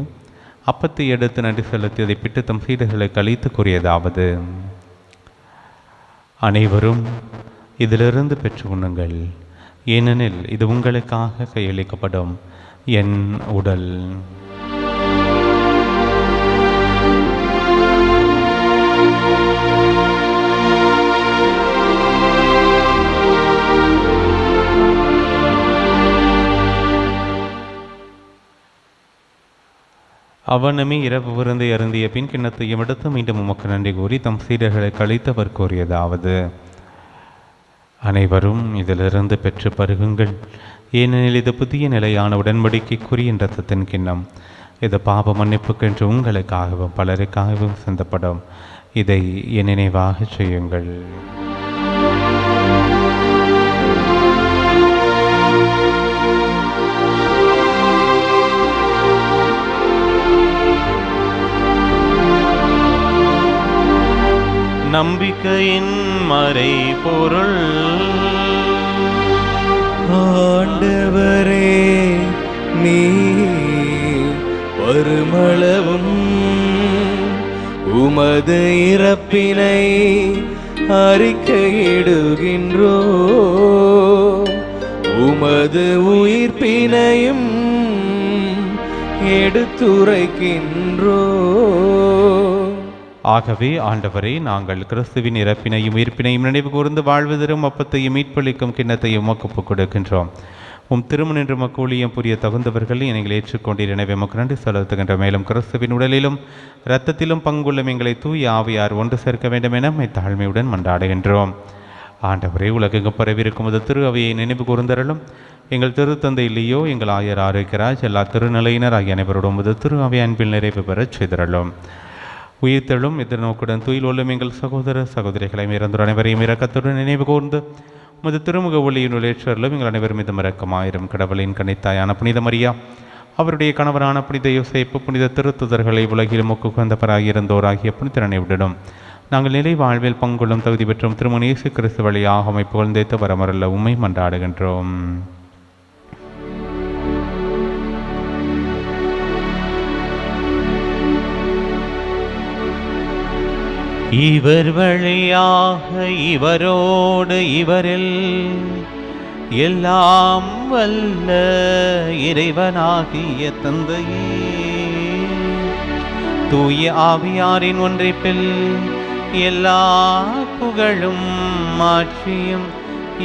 அப்பத்தை எடுத்து நன்றி செலுத்தி அதை பிட்டு தம் சீடர்களுக்கு அளித்து கூறியதாவது: அனைவரும் இதிலிருந்து பெற்று உண்ணுங்கள், ஏனெனில் இது உங்களுக்காக கையளிக்கப்படும் என் உடல். அவனமே இரவு விருந்தை அருந்திய பின் கிண்ணத்தையும் எடுத்து மீண்டும் உமக்கு நன்றி கூறி தம் சீடர்களை கழித்தவர் கூறியதாவது: அனைவரும் இதிலிருந்து பெற்று பருகுங்கள், ஏனெனில் இது புதிய நிலையான உடன்படிக்கைக்குரிய இரத்தத்தின் கிண்ணம். இது பாவ மன்னிப்புக்கென்று உங்களுக்காகவும் பலருக்காகவும் சிந்தப்படும். இதை என் நினைவாக செய்யுங்கள். நம்பிக்கையின் மறை பொருள். ஆண்டவரே, நீ வருமளவும் உமது இறப்பினை அறிக்கையிடுகின்றோ, உமது உயிர்ப்பினையும் எடுத்துரைக்கின்றோ. ஆகவே ஆண்டவரே, நாங்கள் கிறிஸ்துவின் இறப்பினையும் உயிர்ப்பினையும் நினைவு கூர்ந்து வாழ்வதரும் அப்பத்தையும் மீட்பளிக்கும் கிண்ணத்தையும் உமக்கு கொடுக்கின்றோம். உம் திருமண மக்களியம் புரிய தகுந்தவர்கள் நீங்கள் ஏற்றுக்கொண்டீர். எனவே உமக்கு நன்றி செலுத்துகின்ற. மேலும் கிறிஸ்துவின் உடலிலும் இரத்தத்திலும் பங்குள்ள எங்களை தூய ஆவியார் ஒன்று சேர்க்க வேண்டும் என தாழ்மையுடன் மன்றாடுகின்றோம். ஆண்டவரே, உலகெங்கும் பரவிருக்கும் அது திரு அவையை நினைவு கூர்ந்தரலும். எங்கள் திருத்தந்தை இல்லையோ, எங்கள் ஆயர் ஆரோக்கியராஜ், எல்லா திருநிலையினர் ஆகிய அனைவரோடும் அது திரு அவை அன்பில் நிறைவு பெறச் செய்தரலும். உயிர்த்தெழும் எதிர்நோக்குடன் துயில் உள்ளும் எங்கள் சகோதர சகோதரிகளையும் இறந்தோர் அனைவரையும் இரக்கத்துடன் நினைவு கூர்ந்து உமது திருமுக ஒளியின் ஏற்றலும் எங்கள் அனைவரும் மீது இரக்கமாயிரும். கடவுளின் கனித்தாயான புனித மரியா, அவருடைய கணவரான புனித யோசேப்பு, புனித திருத்துதர்களை உலகில் முக்குகந்தவராகியிருந்தோராகிய புனிதரனை விடணும் நாங்கள் நிலை வாழ்வில் பங்குள்ளும் தகுதி பெற்றும் திருமண இயேசு கிறிஸ்து வழியாக உம்மை புகழ்ந்தேத்து வரமரல்ல உம்மை மன்றாடுகின்றோம். இவர் வழியாக இவரோடு இவரில் எல்லாம் வல்ல இறைவனாகிய தந்தையே, தூய ஆவியாரின் ஒன்றிப்பில் எல்லா புகழும் மாட்சியும்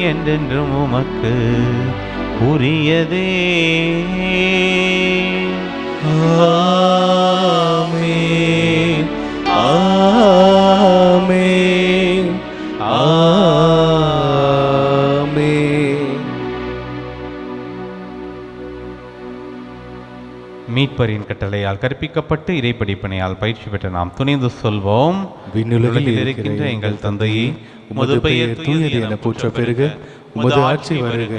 என்றென்றும் உமக்கு உரியதே. ஆமென். ஆமென். ஆமென். மீட்பரின் கட்டளையால் கற்பிக்கப்பட்டு இறைப்படிப்பினையால் பயிற்சி பெற்ற நாம் துணிந்து சொல்வோம்: விண்ணுலகில் இருக்கின்ற எங்கள் தந்தையே, உமது பெயர் தூயது என போற்ற பெருக, உமது ஆட்சி வருக,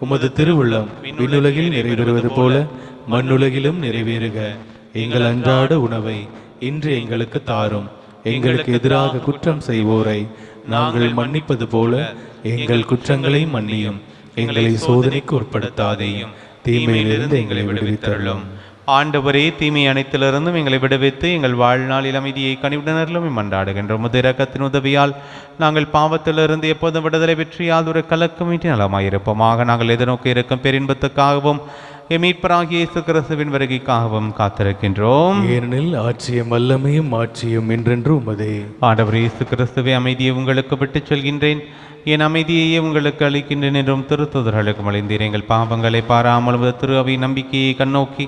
உமது திருவுள்ளம் விண்ணுலகில் நிறைவேறுவது போல மண்ணுலகிலும் நிறைவேறுக. எங்கள் அன்றாட உணவை இன்று எங்களுக்கு தாரும். எங்களுக்கு எதிராக குற்றம் செய்வோரை நாங்கள் மன்னிப்பது போல எங்கள் குற்றங்களை மன்னியும். எங்களை சோதனைக்கு உட்படுத்தாதேயும், தீமையிலிருந்து எங்களை விடுவித்தருளும். ஆண்டவரே, தீமை அனைத்திலிருந்தும் எங்களை விடுவித்து எங்கள் வாழ்நாளில் அமைதியை கனிவுடனர்களும் மன்றாடுகின்றோம். உமது இரக்கத்தின் உதவியால் நாங்கள் பாவத்திலிருந்து எப்போதும் விடுதலை பெற்றியால் ஒரு கலக்கமின்றி நலமாயிருப்போமாக. நாங்கள் எதிர்நோக்கி இருக்கும் பெருன்பத்துக்காகவும் மீட்பராகிய இயேசு கிறிஸ்துவின் வருகைக்காகவும் காத்திருக்கின்றோம். ஏனெனில் ஆட்சியும் வல்லமையும் ஆட்சியும் என்றென்று உமதே. ஆண்டவர் இயேசு கிறிஸ்துவை அமைதியை உங்களுக்கு விட்டுச் செல்கின்றேன், என் அமைதியையே உங்களுக்கு அளிக்கின்றேன் என்றும் திருத்துதர்களுக்கு அளித்தீர். எங்கள் பாவங்களை பாராமல் உமது திரு அவை நம்பிக்கையை கண்ணோக்கி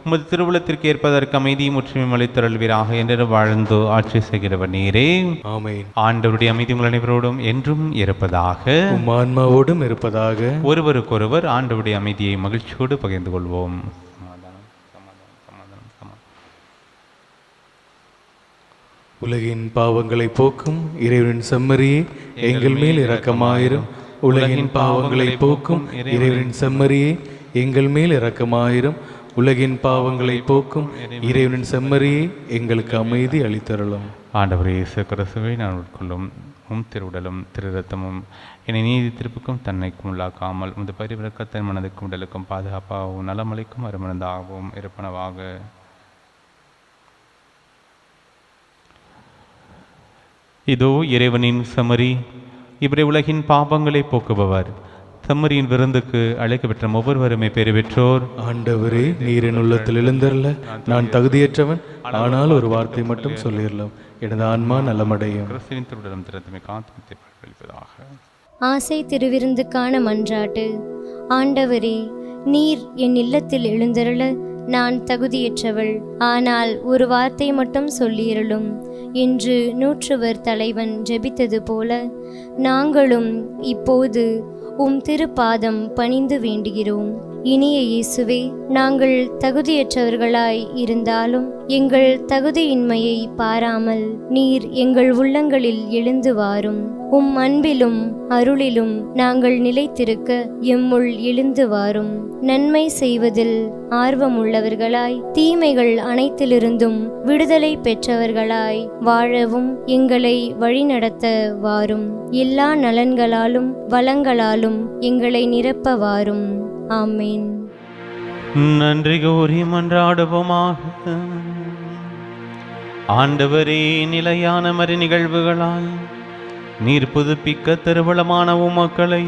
உமது திருவுளத்திற்கு ஏற்பதற்கு அமைதியும் முற்றுமையும் அளித்தருள்வீராக என்று வாழ்ந்து ஆட்சி செய்கிறவர் நீரே. ஆமென். ஆண்டவருடைய அமைதி உங்கள் அனைவரோடும் என்றும் இருப்பதாக, உம் ஆன்மாவோடும் இருப்பதாக. ஒருவருக்கொருவர் ஆண்டவருடைய அமைதியை மகிழ்ச்சியோடு பகிர்ந்து கொள்வோம். உலகின் பாவங்களை போக்கும் இறைவனின் செம்மறியே, எங்கள் மேல் இரக்கமாயிரும். உலகின் பாவங்களை போக்கும் இறைவனின் செம்மறியே, எங்கள் மேல் இரக்கமாயிரும். உலகின் பாவங்களை போக்கும் இறைவனின் செம்மறியே எங்களுக்கு அமைதி அளித்தருளும். ஆண்டவரே இயேசு கிறிஸ்துவை நான் உட்கொள்ளும் திருவுடலும் திரு ரத்தமும் என்னை நீதி திருப்புக்கும் தன்னைக்கும் உள்ளாக்காமல் இந்த பரிவிறக்கத்தின் மனதுக்கும் உடலுக்கும் பாதுகாப்பாகவும் நலமளிக்கும் அருமனதாகவும் இருப்பனவாக. இதோ இறைவனின் செம்மறி, இவரை உலகின் பாவங்களை போக்குபவர். செம்மறியின் விருந்துக்கு அழைக்கப்பெற்ற ஒவ்வொருவருமே பெறு பெற்றோர். ஆண்டவரே, நீரின் உள்ளத்தில் எழுந்தருள நான் தகுதியற்றவன், ஆனால் ஒரு வார்த்தை மட்டும் சொல்லிடலாம், எனது ஆன்மா நலமடையும். கிறிஸ்துவின் திருவுடலும் திறத்துமே காத்து பலிப்பதாக. ஆசை திருவிருந்துக்கான மன்றாட்டு. ஆண்டவரே, நீர் என் இல்லத்தில் எழுந்தருள நான் தகுதியற்றவள், ஆனால் ஒரு வார்த்தை மட்டும் சொல்லியருளும் என்று நூற்றுவர் தலைவன் ஜெபித்தது போல நாங்களும் இப்போது உம் திருப்பாதம் பணிந்து வேண்டுகிறோம். இனிய இயேசுவே, நாங்கள் தகுதியற்றவர்களாய் இருந்தாலும் எங்கள் தகுதியின்மையை பாராமல் நீர் எங்கள் உள்ளங்களில் எழுந்து வாரும். உம் அன்பிலும் அருளிலும் நாங்கள் நிலைத்திருக்க எம்முள் எழுந்து வாரும். நன்மை செய்வதில் ஆர்வமுள்ளவர்களாய் தீமைகள் அனைத்திலிருந்தும் விடுதலை பெற்றவர்களாய் வாழவும் எங்களை வழிநடத்த வாரும். எல்லா நலன்களாலும் வளங்களாலும் எங்களை நிரப்ப வாரும். ஆமேன். நன்றி கூறி மன்றாடுவோமாக. ஆண்டவரே, நிலையான மறை நிகழ்வுகளால் நீர் புதுப்பிக்க திருவளமான உம்மக்களை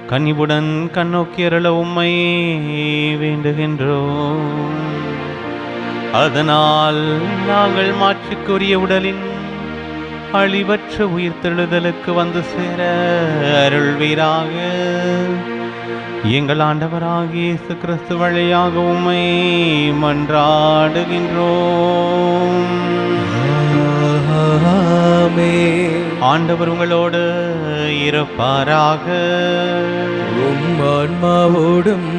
கனிவுடன் கண்ணோக்கியருள உம்மை வேண்டுகின்றோம். அதனால் நாங்கள் மாற்றுக்குரிய உடலின் அழிவற்ற உயிர்த்தெழுதலுக்கு வந்து சேர அருள்வீராக. எங்கள் ஆண்டவராகிய இயேசு கிறிஸ்து வழியாக உம்மை மன்றாடுகின்றோம். ஆண்டவர் உங்களோடு இருப்பாராக. உம் ஆன்மாவோடும்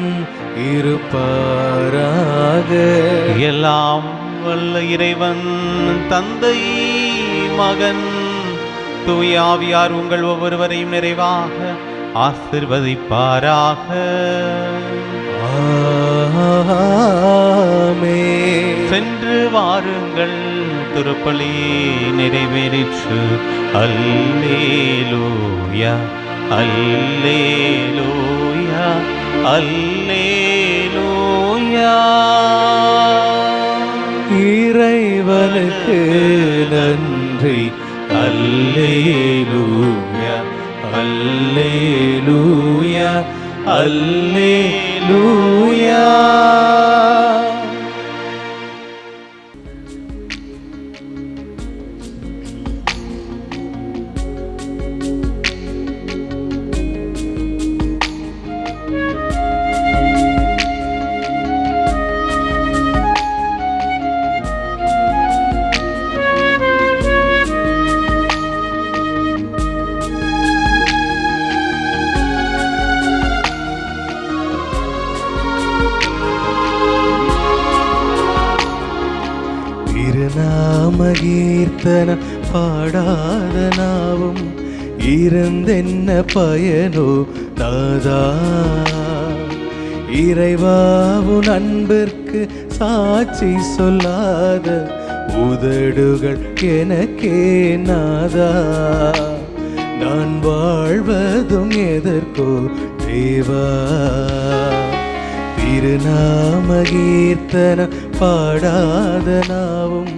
இருப்பாராக. எல்லாம் வல்ல இறைவன் தந்தை, மகன், தூய ஆவியார் உங்கள் ஒவ்வொருவரையும் நிறைவாக ஆசிர்வதிப்பாராக. சென்று வாருங்கள், திருப்பலி நிறைவேறிற்று. அல்லேலூயா, அல்லேலூயா, அல்லேலூயா. இறைவனுக்கு நன்றி. அல்லேலூயா, அல்லேலூயா, அல்லேலூயா. திருநாமகீர்த்தன பாடாத நாவும் இருந்தென்ன பயனோ நாதா. இறைவாவுன் அன்பிற்கு சாட்சி சொல்லாத உதடுகள் எனக்கே நாதா. நான் வாழ்வதும் எதற்கோ தேவா. திருநாமகீர்த்தன பாடாத நாவும்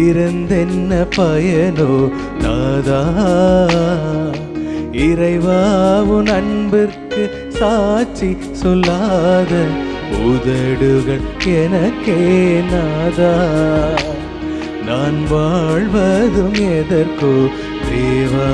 இருந்தென்ன பயனோ நாதா. இறைவாவுன் அன்பிற்கு சாட்சி சொல்லாத உதடுகள் எனக்கே நாதா. நான் வாழ்வதும் எதற்கோ தேவா.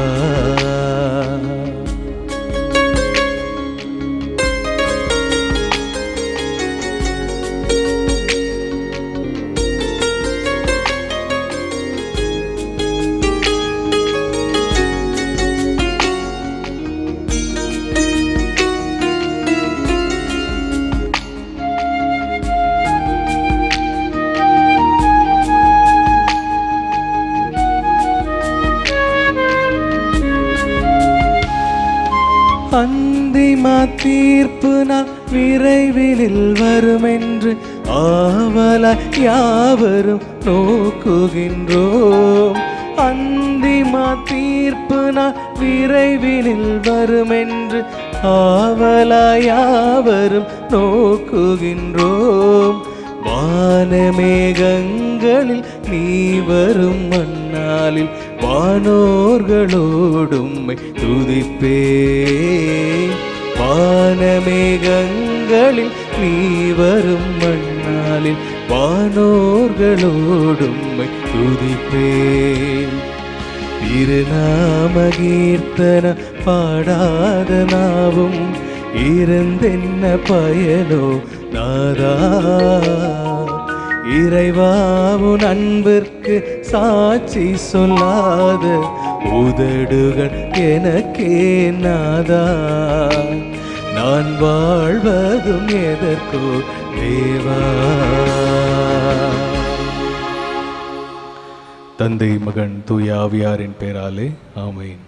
அந்திம தீர்ப்பு நாள் விரைவில் வருமென்று ஆவல யாவரும் நோக்குகின்றோம். அந்திமா தீர்ப்பு நாள் விரைவினில் வருமென்று ஆவலாயாவரும் நோக்குகின்றோம். வானமேகங்களில் நீ வரும் மண்ணாலில் வானோர்களோடும்மை துதிப்பே. வானமேகங்களில் நீ வரும் மண்ணாலில் வானோர்களோடும்மை துதிப்பே. திருநாம கீர்த்தன பாடாத நாவும் இருந்தென்ன பயனோ நாதா. இறைவாவுன் அன்பிற்கு சாட்சி சொல்லாத உதடுகள் எனக்கே நாதா. நான் வாழ்வதும் எதற்கோ தேவா. தந்தை மகன் தூய ஆவியாரின் பெயராலே ஆமென்.